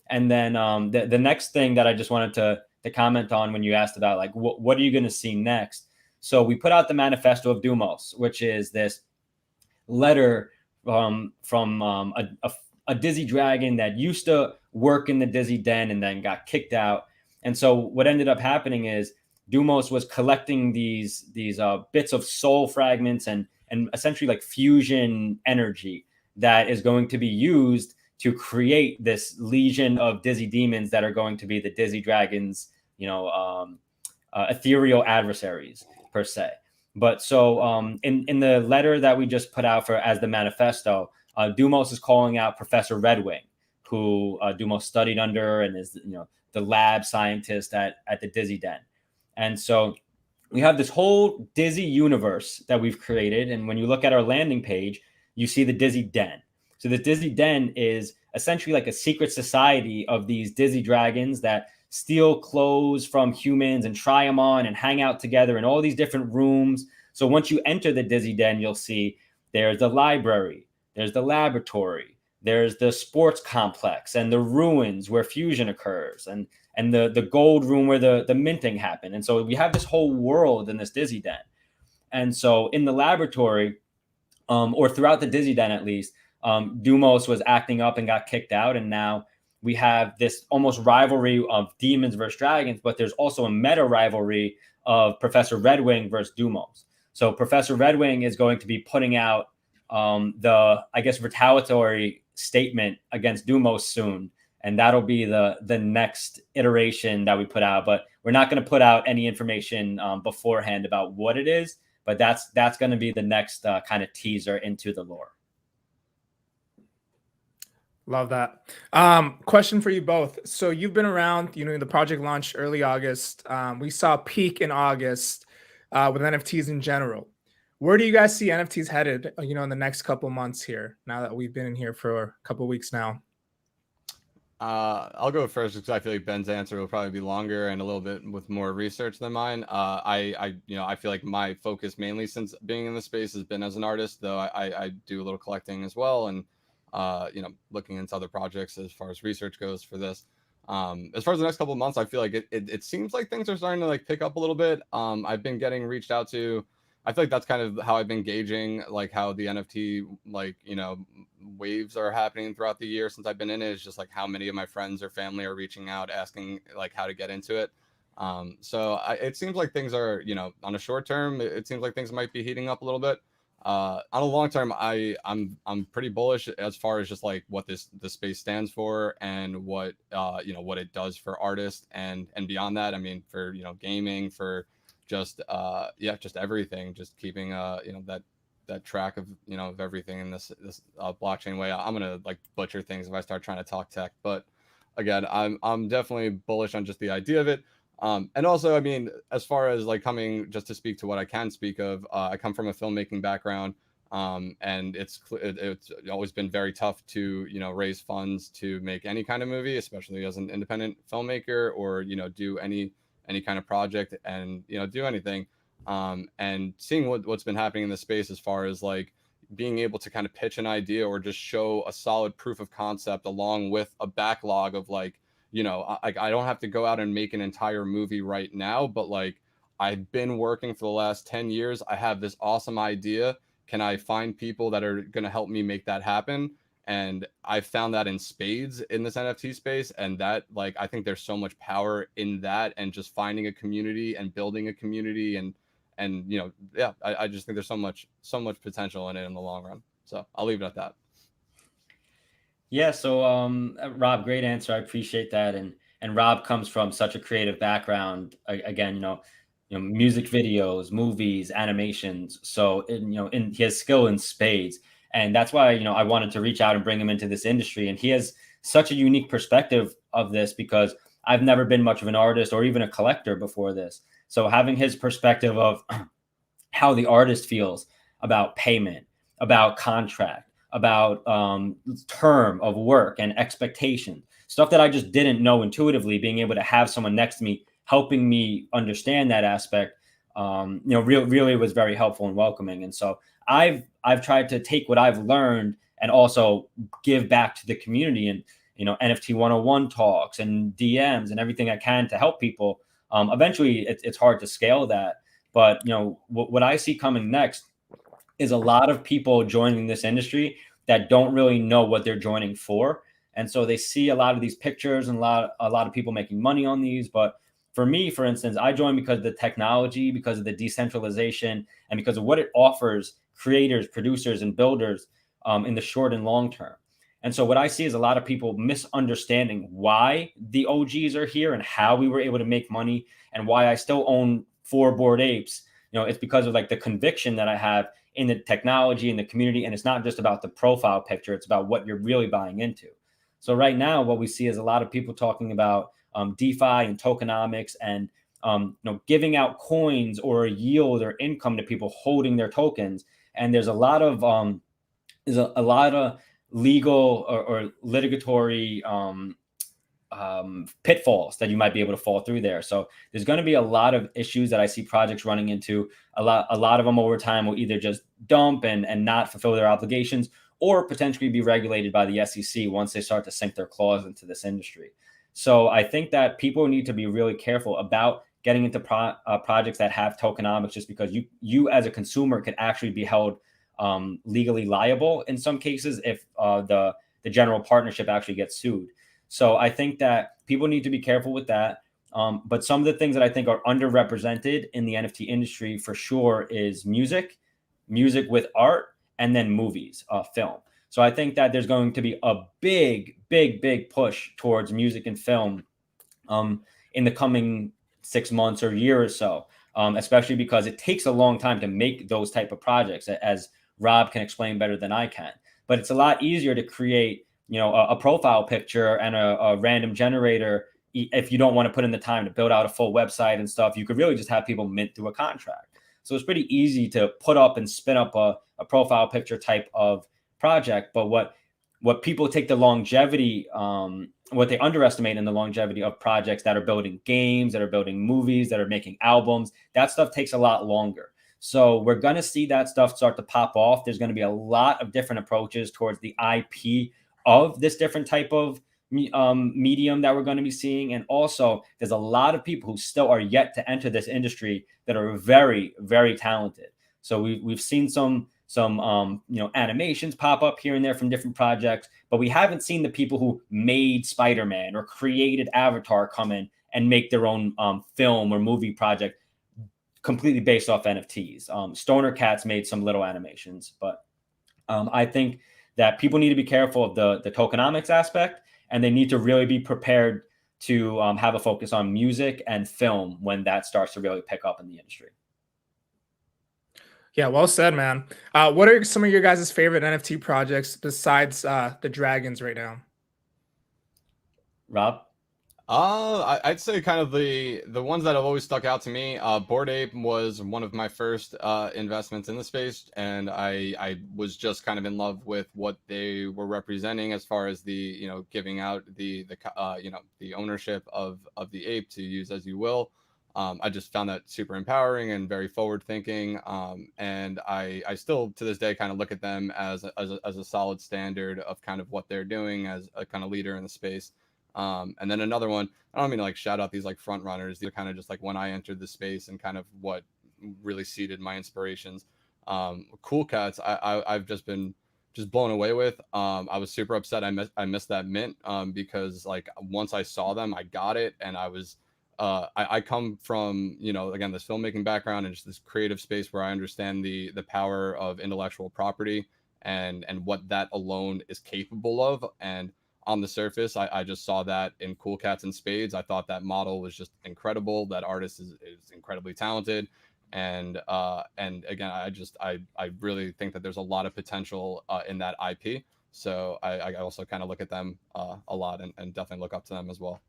And then the next thing that I just wanted to comment on when you asked about like what are you going to see next? So we put out the manifesto of Dumos, which is this letter from a Dizzy Dragon that used to work in the Dizzy Den and then got kicked out. And so what ended up happening is Dumos was collecting these bits of soul fragments and essentially like fusion energy that is going to be used to create this legion of dizzy demons that are going to be the Dizzy Dragons, ethereal adversaries per se. But so in the letter that we just put out as the manifesto, Dumos is calling out Professor Redwing, who Dumos studied under and is the lab scientist at the Dizzy Den. And so we have this whole Dizzy universe that we've created. And when you look at our landing page, you see the Dizzy Den. So the Dizzy Den is essentially like a secret society of these Dizzy Dragons that steal clothes from humans and try them on and hang out together in all these different rooms. So once you enter the Dizzy Den, you'll see there's the library, there's the laboratory, there's the sports complex and the ruins where fusion occurs, and the gold room where the minting happened. And so we have this whole world in this Dizzy Den. And so in the laboratory, or throughout the Dizzy Den at least, Dumos was acting up and got kicked out. And now we have this almost rivalry of demons versus dragons, but there's also a meta rivalry of Professor Redwing versus Dumos. So Professor Redwing is going to be putting out retaliatory statement against Dumos soon. And that'll be the next iteration that we put out. But we're not going to put out any information beforehand about what it is. But that's going to be the next kind of teaser into the lore. Love that. Question for you both. So you've been around, the project launched early August. We saw a peak in August with NFTs in general. Where do you guys see NFTs headed, in the next couple months here, now that we've been in here for a couple of weeks now? I'll go first because I feel like Ben's answer will probably be longer and a little bit with more research than mine. I feel like my focus mainly since being in the space has been as an artist, though I do a little collecting as well, and looking into other projects as far as research goes for this. As far as the next couple of months, I feel like it seems like things are starting to like pick up a little bit. I've been getting reached out to. I feel like that's kind of how I've been gauging like how the NFT waves are happening throughout the year since I've been in it. It's just like how many of my friends or family are reaching out asking like how to get into it. So it seems like things are, on a short term, it seems like things might be heating up a little bit. On a long term, I'm pretty bullish as far as just like what the space stands for and what what it does for artists and beyond that. I mean, for gaming, for just just everything, just keeping that track of of everything in this blockchain way. I'm gonna like butcher things if I start trying to talk tech, but again, I'm definitely bullish on just the idea of it. And also, I mean, as far as like coming just to speak to what I can speak of, I come from a filmmaking background, and it's always been very tough to raise funds to make any kind of movie, especially as an independent filmmaker, or do any kind of project and do anything. And seeing what's been happening in the space as far as like being able to kind of pitch an idea or just show a solid proof of concept along with a backlog of like, I don't have to go out and make an entire movie right now, but like I've been working for the last 10 years. I have this awesome idea. Can I find people that are going to help me make that happen? And I found that in spades in this NFT space. And that, like, I think there's so much power in that and just finding a community and building a community. And I just think there's so much potential in it in the long run. So I'll leave it at that. Yeah. So, Rob, great answer. I appreciate that. And Rob comes from such a creative background. Again, music videos, movies, animations. So, he has skill in spades. And that's why, I wanted to reach out and bring him into this industry. And he has such a unique perspective of this because I've never been much of an artist or even a collector before this. So having his perspective of how the artist feels about payment, about contract, about term of work and expectation, stuff that I just didn't know intuitively, being able to have someone next to me helping me understand that aspect, really was very helpful and welcoming. And so I've tried to take what I've learned and also give back to the community, and NFT 101 talks and DMs and everything I can to help people. Eventually, it's hard to scale that, but what I see coming next is a lot of people joining this industry that don't really know what they're joining for. And so they see a lot of these pictures and a lot of people making money on these. But for me, for instance, I joined because of the technology, because of the decentralization, and because of what it offers creators, producers, and builders in the short and long term. And so what I see is a lot of people misunderstanding why the OGs are here and how we were able to make money, and why I still own 4 Bored Apes. It's because of like the conviction that I have in the technology and the community. And it's not just about the profile picture, it's about what you're really buying into. So right now, what we see is a lot of people talking about DeFi and tokenomics, and giving out coins or a yield or income to people holding their tokens. And there's a lot of legal or litigatory pitfalls that you might be able to fall through there. So there's going to be a lot of issues that I see projects running into. A lot of them over time will either just dump and not fulfill their obligations, or potentially be regulated by the SEC once they start to sink their claws into this industry. So I think that people need to be really careful about getting into projects that have tokenomics, just because you as a consumer could actually be held legally liable in some cases if the general partnership actually gets sued. So I think that people need to be careful with that. But some of the things that I think are underrepresented in the NFT industry for sure is music with art, and then movies, film. So I think that there's going to be a big push towards music and film in the coming 6 months or year or so, especially because it takes a long time to make those type of projects, as Rob can explain better than I can. But it's a lot easier to create a profile picture and a random generator. If you don't want to put in the time to build out a full website and stuff, you could really just have people mint through a contract. So it's pretty easy to put up and spin up a profile picture type of project. But what people take the longevity, what they underestimate in the longevity of projects that are building games, that are building movies, that are making albums, that stuff takes a lot longer. So we're going to see that stuff start to pop off. There's going to be a lot of different approaches towards the IP of this different type of medium that we're going to be seeing. And also there's a lot of people who still are yet to enter this industry that are very, very talented. So we've seen some animations pop up here and there from different projects, but we haven't seen the people who made Spider-Man or created Avatar come in and make their own film or movie project completely based off NFTs. Stoner Cats made some little animations, but I think that people need to be careful of the tokenomics aspect, and they need to really be prepared to have a focus on music and film when that starts to really pick up in the industry. Yeah, well said, man. What are some of your guys' favorite NFT projects besides the dragons right now? Rob? I'd say kind of the ones that have always stuck out to me. Bored Ape was one of my first investments in the space, and I was just kind of in love with what they were representing as far as the giving out the ownership of the ape to use as you will. I just found that super empowering and very forward thinking. And I still to this day kind of look at them as a solid standard of kind of what they're doing as a kind of leader in the space. And then another one, I don't mean to like shout out these like front runners. They're kind of just like when I entered the space and kind of what really seeded my inspirations. Cool Cats, I've just been blown away with. I was super upset I missed that mint because like once I saw them, I got it, and I was I come from again this filmmaking background and just this creative space where I understand the power of intellectual property and what that alone is capable of. And on the surface, I just saw that in Cool Cats and Spades. I thought that model was just incredible. That artist is incredibly talented. And again, I really think that there's a lot of potential in that IP. So I also kind of look at them a lot and definitely look up to them as well.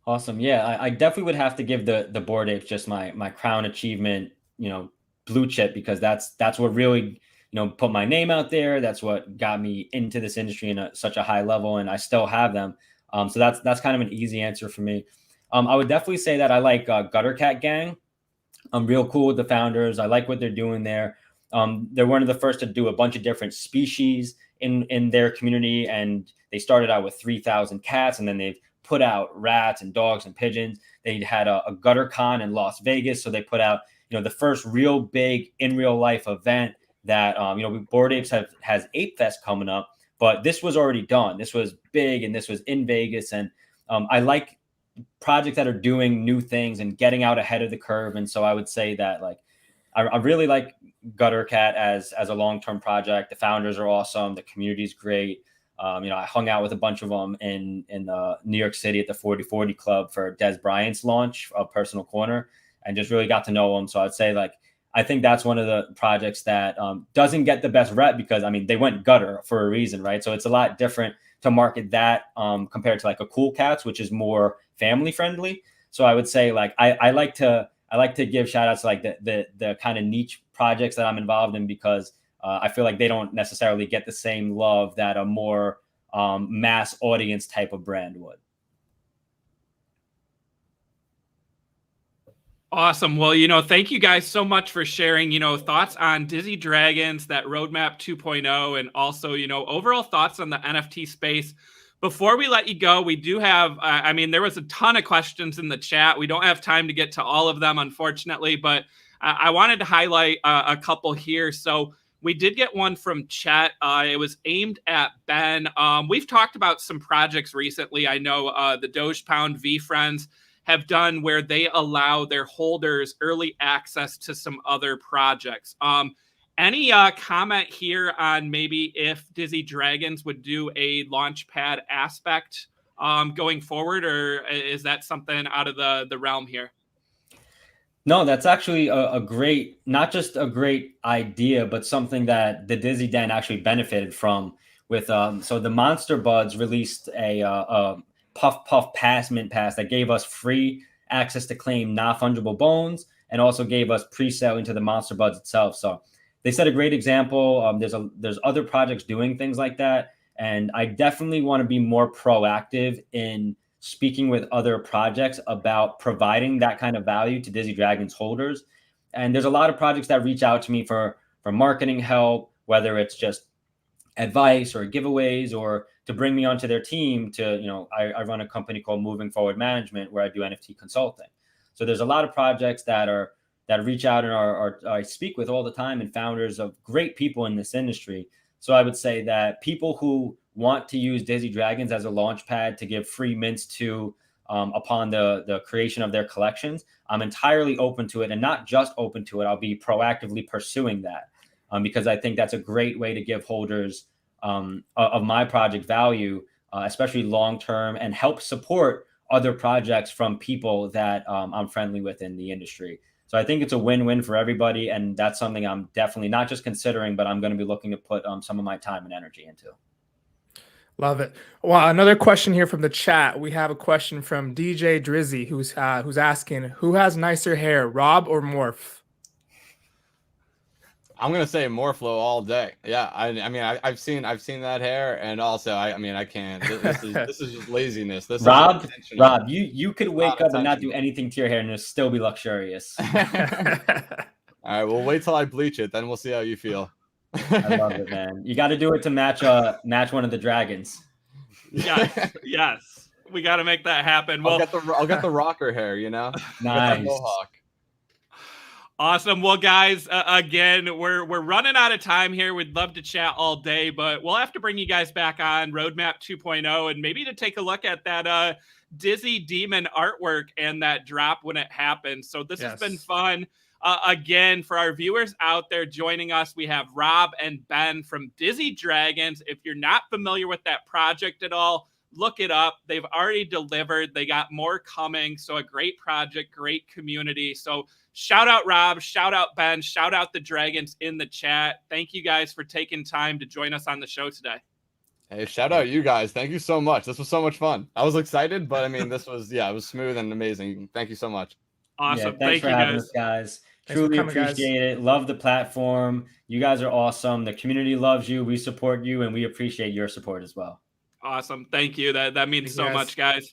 Awesome. Yeah, I definitely would have to give the Bored Apes just my crown achievement, blue chip, because that's what really put my name out there. That's what got me into this industry in such a high level, and I still have them. So that's kind of an easy answer for me. I would definitely say that I like Gutter Cat Gang. I'm real cool with the founders. I like what they're doing there. They're one of the first to do a bunch of different species in their community, and they started out with 3,000 cats, and then they've put out rats and dogs and pigeons. They had a gutter con in Las Vegas, so they put out the first real big in real life event that Bored Apes has Ape Fest coming up, but this was already done. This was big, and this was in Vegas, and I like projects that are doing new things and getting out ahead of the curve. And so I would say that I really like Gutter Cat as a long-term project. The founders are awesome. The community is great. I hung out with a bunch of them in New York City at the 4040 Club for Des Bryant's launch of Personal Corner, and just really got to know them. So I'd say I think that's one of the projects that doesn't get the best rep because they went gutter for a reason, right? So it's a lot different to market that compared to a Cool Cats, which is more family friendly. So I would say I like to give shout outs to the kind of niche projects that I'm involved in, because I feel like they don't necessarily get the same love that a more mass audience type of brand would. Awesome. Well, thank you guys so much for sharing, thoughts on Dizzy Dragons, that roadmap 2.0, and also, overall thoughts on the NFT space. Before we let you go, we do have, there was a ton of questions in the chat. We don't have time to get to all of them, unfortunately, but I wanted to highlight a couple here. So we did get one from Chet. It was aimed at Ben. We've talked about some projects recently. I know the Doge Pound V Friends have done where they allow their holders early access to some other projects. Any comment here on maybe if Dizzy Dragons would do a launchpad aspect going forward, or is that something out of the realm here? No, that's actually a great, not just a great idea, but something that the Dizzy Den actually benefited from with, so the Monster Buds released a Puff Pass Mint Pass that gave us free access to claim non-fungible bones, and also gave us pre-sale into the Monster Buds itself. So they set a great example. There's other projects doing things like that, and I definitely want to be more proactive in speaking with other projects about providing that kind of value to Dizzy Dragons holders. And there's a lot of projects that reach out to me for marketing help, whether it's just advice or giveaways, or to bring me onto their team to, I run a company called Moving Forward Management where I do NFT consulting. So there's a lot of projects that reach out and I speak with all the time, and founders of great people in this industry. So I would say that people who want to use Dizzy Dragons as a launch pad to give free mints to upon the creation of their collections, I'm entirely open to it, and not just open to it. I'll be proactively pursuing that because I think that's a great way to give holders of my project value, especially long-term, and help support other projects from people that I'm friendly with in the industry. So I think it's a win-win for everybody. And that's something I'm definitely not just considering, but I'm going to be looking to put some of my time and energy into. Love it. Well, another question here from the chat. We have a question from DJ Drizzy, who's asking, who has nicer hair, Rob or Morph? I'm gonna say Morphlo all day. Yeah, I've seen that hair, and also I can't. This is just laziness. This Rob, is you could wake up and not do anything to your hair and it'll still be luxurious. All right, we'll wait till I bleach it, then we'll see how you feel. I love it, man. You got to do it to match one of the dragons. Yes. We got to make that happen. Well, I'll get the rocker hair, Nice. Mohawk. Awesome. Well, guys, again, we're running out of time here. We'd love to chat all day, but we'll have to bring you guys back on Roadmap 2.0 and maybe to take a look at that Dizzy Demon artwork and that drop when it happens. So this has been fun. Again, for our viewers out there joining us, we have Rob and Ben from Dizzy Dragons. If you're not familiar with that project at all, look it up. They've already delivered. They got more coming. So a great project, great community. So shout out Rob, shout out Ben, shout out the Dragons in the chat. Thank you guys for taking time to join us on the show today. Hey, shout out you guys. Thank you so much. This was so much fun. I was excited, but this was, it was smooth and amazing. Thank you so much. Awesome. Thanks for having us, guys. Truly appreciate it. Love the platform. You guys are awesome. The community loves you. We support you, and we appreciate your support as well. Awesome. Thank you. That means so Yes. much, guys.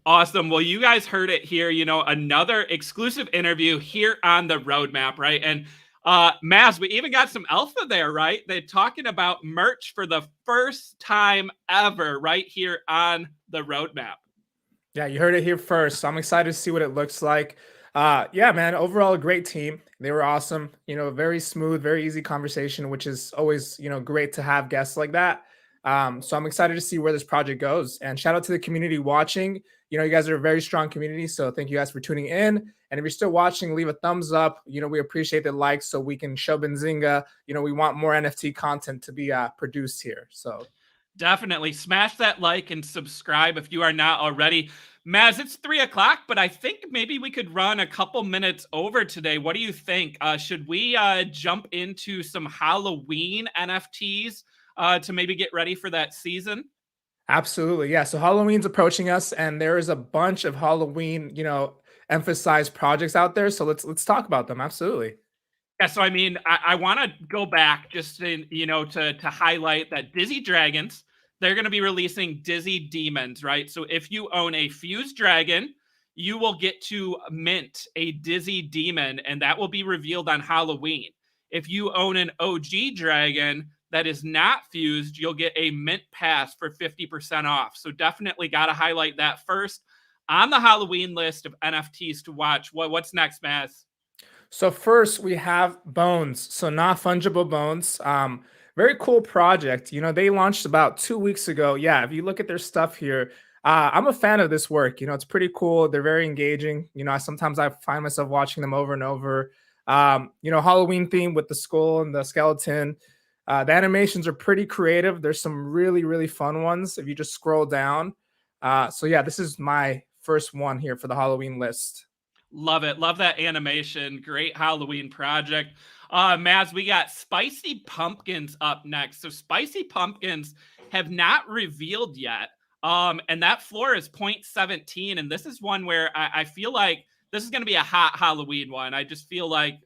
Awesome. Well, you guys heard it here, another exclusive interview here on the roadmap, right? And Maz, we even got some alpha there, right? They're talking about merch for the first time ever right here on the roadmap. Yeah, you heard it here first. So I'm excited to see what it looks like. Yeah, man, overall a great team. They were awesome. Very smooth, very easy conversation, which is always, great to have guests like that. So I'm excited to see where this project goes. And shout out to the community watching. You guys are a very strong community. So thank you guys for tuning in. And if you're still watching, leave a thumbs up. We appreciate the likes so we can show Benzinga. We want more NFT content to be produced here. So definitely smash that like and subscribe if you are not already. Maz, it's 3:00, but I think maybe we could run a couple minutes over today. What do you think? Should we jump into some Halloween NFTs to maybe get ready for that season? absolutely. Yeah. So Halloween's approaching us, and there is a bunch of Halloween, emphasized projects out there. So let's talk about them. Absolutely. Yeah, so I mean, I want to go back just to highlight that Dizzy Dragons, they're going to be releasing Dizzy Demons, right? So if you own a fused dragon, you will get to mint a Dizzy Demon, and that will be revealed on Halloween. If you own an OG dragon that is not fused, you'll get a mint pass for 50% off. So definitely got to highlight that first on the Halloween list of NFTs to watch. What's next, Maz? So first we have Bones. So not fungible bones. Very cool project. They launched about 2 weeks ago. Yeah, if you look at their stuff here, I'm a fan of this work. It's pretty cool. They're very engaging. Sometimes I find myself watching them over and over. Halloween theme with the skull and the skeleton. The animations are pretty creative. There's some really, really fun ones if you just scroll down. So yeah, this is my first one here for the Halloween list. Love it. Love that animation. Great Halloween project. Maz, we got Spicy Pumpkins up next. So Spicy Pumpkins have not revealed yet. And that floor is 0.17. And this is one where I feel like this is going to be a hot Halloween one. I just feel like,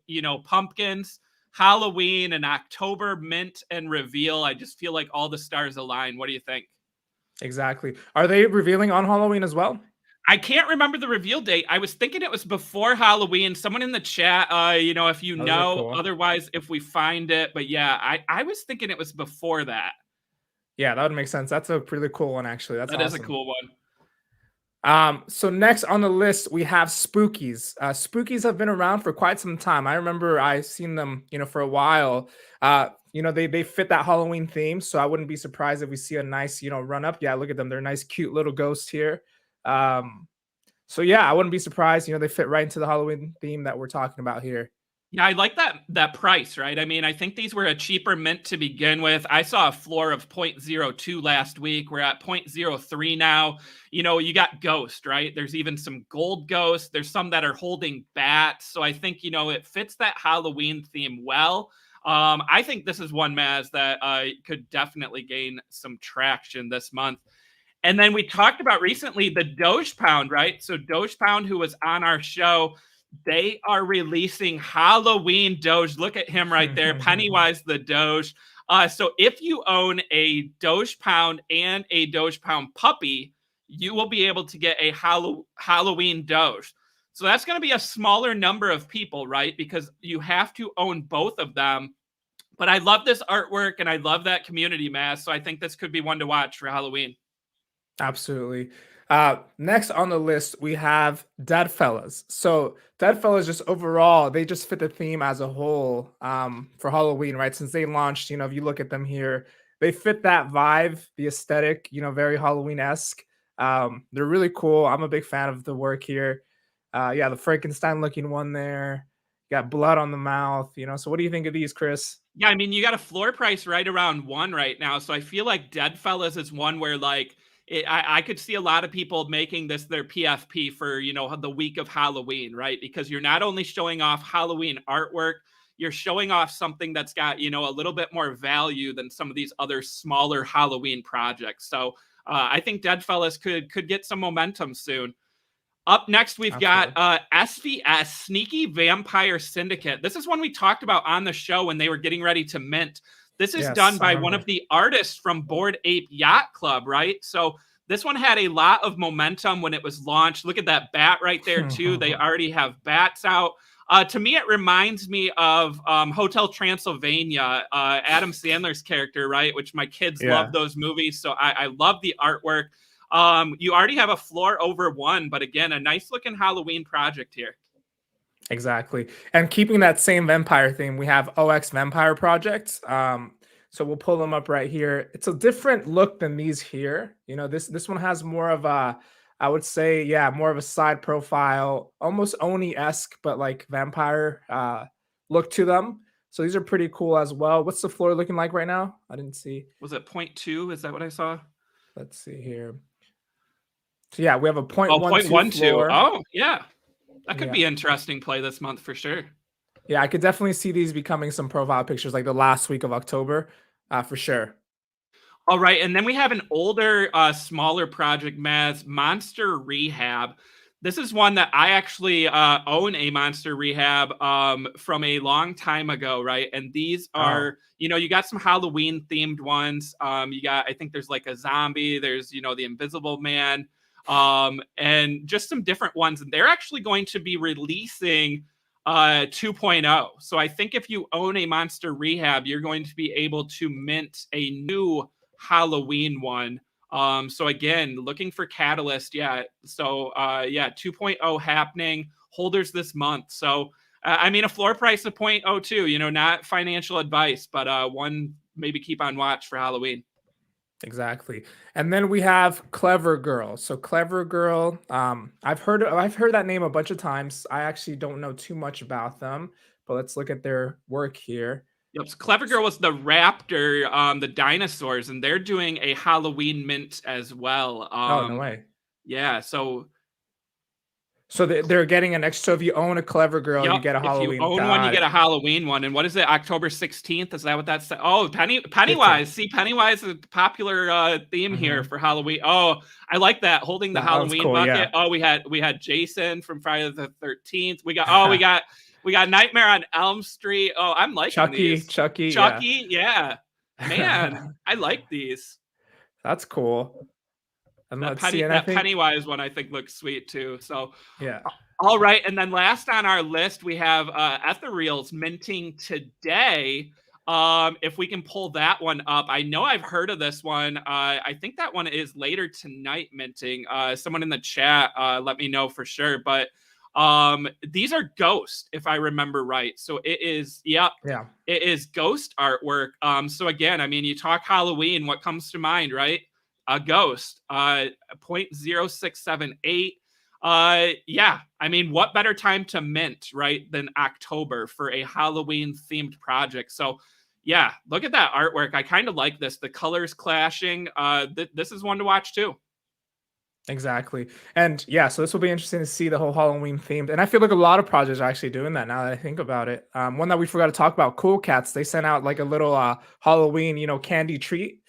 pumpkins, Halloween, and October mint and reveal. I just feel like all the stars align. What do you think? Exactly. Are they revealing on Halloween as well? I can't remember the reveal date. I was thinking it was before Halloween. Someone in the chat, if you know, cool. Otherwise, if we find it. But yeah, I was thinking it was before that. Yeah, that would make sense. That's a pretty cool one, actually. That's That awesome. is a cool one. So next on the list, we have Spookies. Spookies have been around for quite some time. I remember I seen them, for a while. They fit that Halloween theme. So I wouldn't be surprised if we see a nice, run up. Yeah, look at them. They're nice, cute little ghosts here. So yeah, I wouldn't be surprised. They fit right into the Halloween theme that we're talking about here. Yeah, I like that price, right? I mean, I think these were a cheaper mint to begin with. I saw a floor of 0.02 last week. We're at 0.03 now. You got Ghost, right? There's even some gold Ghost. There's some that are holding bats. So I think, it fits that Halloween theme well. I think this is one, Maz, that could definitely gain some traction this month. And then we talked about recently the Doge Pound, right? So Doge Pound, who was on our show, they are releasing Halloween Doge. Look at him right there, Pennywise the Doge. So if you own a Doge Pound and a Doge Pound puppy, you will be able to get a Halloween Doge. So that's going to be a smaller number of people, right? Because you have to own both of them. But I love this artwork and I love that community, Maz. So I think this could be one to watch for Halloween. Absolutely. Next on the list, we have Dead Fellas. So Dead Fellas just overall, they just fit the theme as a whole for Halloween, right? Since they launched, if you look at them here, they fit that vibe, the aesthetic, very Halloween-esque. They're really cool. I'm a big fan of the work here. Yeah, the Frankenstein looking one there. Got blood on the mouth, So what do you think of these, Chris? Yeah, I mean, you got a floor price right around 1 right now. So I feel like Dead Fellas is one where I could see a lot of people making this their PFP for, the week of Halloween, right? Because you're not only showing off Halloween artwork, you're showing off something that's got, a little bit more value than some of these other smaller Halloween projects. So I think Dead Fellas could get some momentum soon. Up next, we've got SVS, Sneaky Vampire Syndicate. This is one we talked about on the show when they were getting ready to mint. This is Yes, done I by one remember. of the artists from Bored Ape Yacht Club, right? So this one had a lot of momentum when it was launched. Look at that bat right there, too. They already have bats out. To me, it reminds me of Hotel Transylvania, Adam Sandler's character, right? Which my kids love Yeah. those movies. So I love the artwork. You already have a floor over one, but again, a nice looking Halloween project here. Exactly. And keeping that same vampire theme, we have OX Vampire Project. So we'll pull them up right here. It's a different look than these here. You know, this one has more of a, I would say, yeah, more of a side profile, almost Oni-esque, but like vampire look to them. So these are pretty cool as well. What's the floor looking like right now? I didn't see. Was it 0.2? Is that what I saw? Let's see here. So yeah, we have a Oh, 0.12 floor. Oh, yeah. That could Yeah. be interesting play this month for sure. Yeah, I could definitely see these becoming some profile pictures like the last week of October, for sure. All right, and then we have an older, smaller project, Maz, Monster Rehab. This is one that I actually own a Monster Rehab from a long time ago, right? And these are, you got some Halloween themed ones. You got, I think there's like a zombie, there's, the Invisible Man, and just some different ones. And they're actually going to be releasing 2.0. So I think if you own a Monster Rehab, you're going to be able to mint a new Halloween one. So again, looking for Catalyst. Yeah. So 2.0 happening, holders this month. So I mean, a floor price of 0.02, not financial advice, but one maybe keep on watch for Halloween. Exactly. And then we have Clever Girl. So Clever Girl, I've heard that name a bunch of times. I actually don't know too much about them, but let's look at their work here. Yep. So Clever Girl was the raptor, the dinosaurs, and they're doing a Halloween mint as well. Oh, no way. Yeah. So they're getting an extra. So if you own a Clever Girl, you yep, get a if you Halloween. own one, you get a Halloween one. And what is it? October 16th? Is that what that's? Oh, Pennywise. See, Pennywise is a popular theme here for Halloween. Oh, I like that. Holding the Halloween cool, bucket. yeah. Oh, we had Jason from Friday the 13th. We got Nightmare on Elm Street. Oh, I'm liking these. Chucky, yeah. Man, I like these. That's cool. And That Pennywise one I think looks sweet too. So yeah. All right, and then last on our list we have Ethereals minting today. If we can pull that one up, I know I've heard of this one. I think that one is later tonight minting. Someone in the chat let me know for sure. But these are Ghost, if I remember right. So it is, it is Ghost artwork. So again, I mean, you talk Halloween, what comes to mind, right? A Ghost, 0.0678. I mean, what better time to mint, right, than October for a Halloween themed project? So yeah, look at that artwork. I kind of like this. The colors clashing. This is one to watch too. Exactly. And yeah, so this will be interesting to see the whole Halloween themed. And I feel like a lot of projects are actually doing that now that I think about it. One that we forgot to talk about, Cool Cats, they sent out like a little Halloween, candy treat.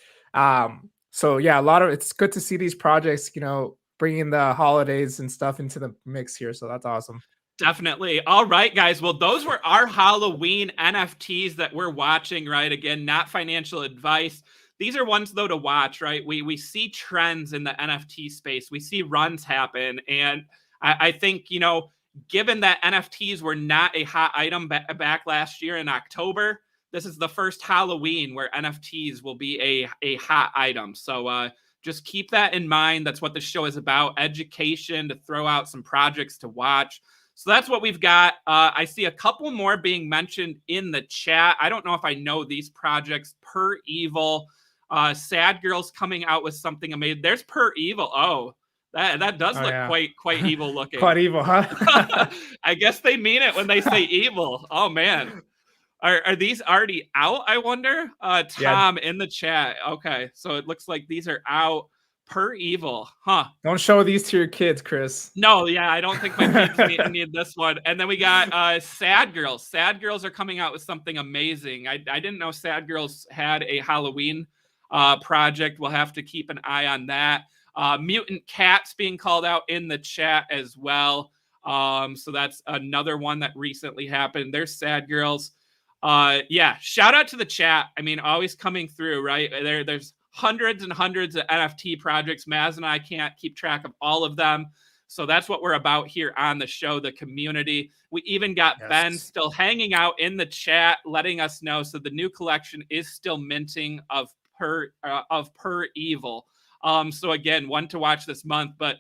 So yeah, it's good to see these projects, bringing the holidays and stuff into the mix here. So that's awesome. Definitely. All right, guys. Well, those were our Halloween NFTs that we're watching, right? Again, not financial advice. These are ones, though, to watch, right? We see trends in the NFT space. We see runs happen. And I think, given that NFTs were not a hot item back last year in October, this is the first Halloween where NFTs will be a hot item. So just keep that in mind. That's what the show is about, education, to throw out some projects to watch. So that's what we've got. I see a couple more being mentioned in the chat. I don't know if I know these projects. Per Evil, Sad Girls coming out with something amazing. There's Per Evil. Oh, that does look quite evil looking. Quite evil, huh? I guess they mean it when they say evil. Oh man. Are these already out, I wonder? Tom in the chat. Okay, so it looks like these are out. Per Evil, huh? Don't show these to your kids, Chris. No, yeah, I don't think my kids need this one. And then we got Sad Girls. Sad Girls are coming out with something amazing. I didn't know Sad Girls had a Halloween project. We'll have to keep an eye on that. Mutant Cats being called out in the chat as well. So that's another one that recently happened. There's Sad Girls. Yeah, shout out to the chat. I mean, always coming through, right? There's hundreds and hundreds of NFT projects. Maz and I can't keep track of all of them. So that's what we're about here on the show, the community. We even got Ben still hanging out in the chat, letting us know. So the new collection is still minting of Per Evil. So again, one to watch this month. But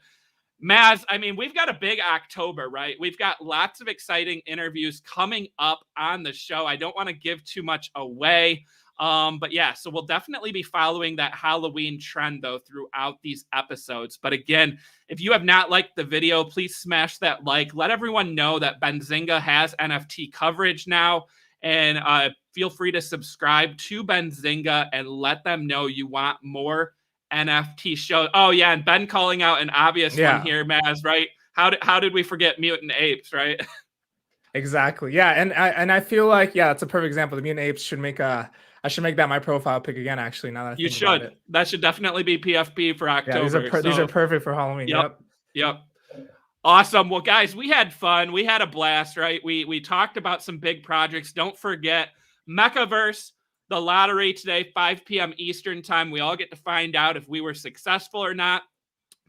Maz, I mean, we've got a big October, right? We've got lots of exciting interviews coming up on the show. I don't want to give too much away. But yeah, so we'll definitely be following that Halloween trend, though, throughout these episodes. But again, if you have not liked the video, please smash that like. Let everyone know that Benzinga has NFT coverage now. And feel free to subscribe to Benzinga and let them know you want more NFT shows. Oh, yeah, and Ben calling out an obvious one here, Maz, right? How did we forget Mutant Apes, right? Exactly. Yeah, and I feel like, yeah, it's a perfect example. The Mutant Apes should make I should make that my profile pic again, actually, now that I think about it. That should definitely be PFP for October. Yeah, these are perfect for Halloween. Yep. Awesome. Well, guys, we had fun. We had a blast, right? We talked about some big projects. Don't forget Mekaverse, the lottery today, 5 p.m. Eastern time. We all get to find out if we were successful or not.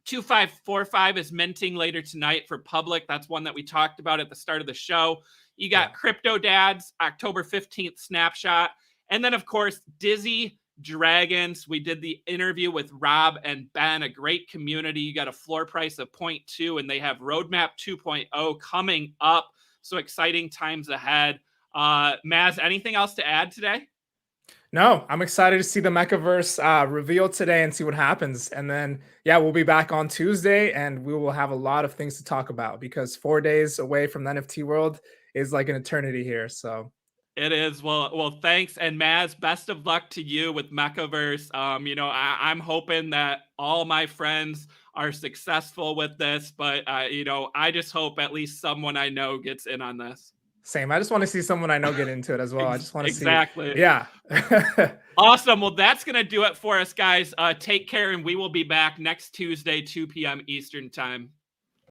2545 is minting later tonight for public. That's one that we talked about at the start of the show. You got Crypto Dads, October 15th snapshot. And then, of course, Dizzy Dragons. We did the interview with Rob and Ben, a great community. You got a floor price of 0.2, and they have Roadmap 2.0 coming up. So exciting times ahead. Maz, anything else to add today? No, I'm excited to see the Mekaverse reveal today and see what happens. And then, yeah, we'll be back on Tuesday, and we will have a lot of things to talk about because 4 days away from the NFT world is like an eternity here. So it is. Well, thanks. And Maz, best of luck to you with Mekaverse. I'm hoping that all my friends are successful with this, but I just hope at least someone I know gets in on this. Same. I just want to see someone I know get into it as well. I just want to see. Exactly. Yeah. Awesome. Well, that's going to do it for us, guys. Take care, and we will be back next Tuesday, 2 p.m. Eastern time.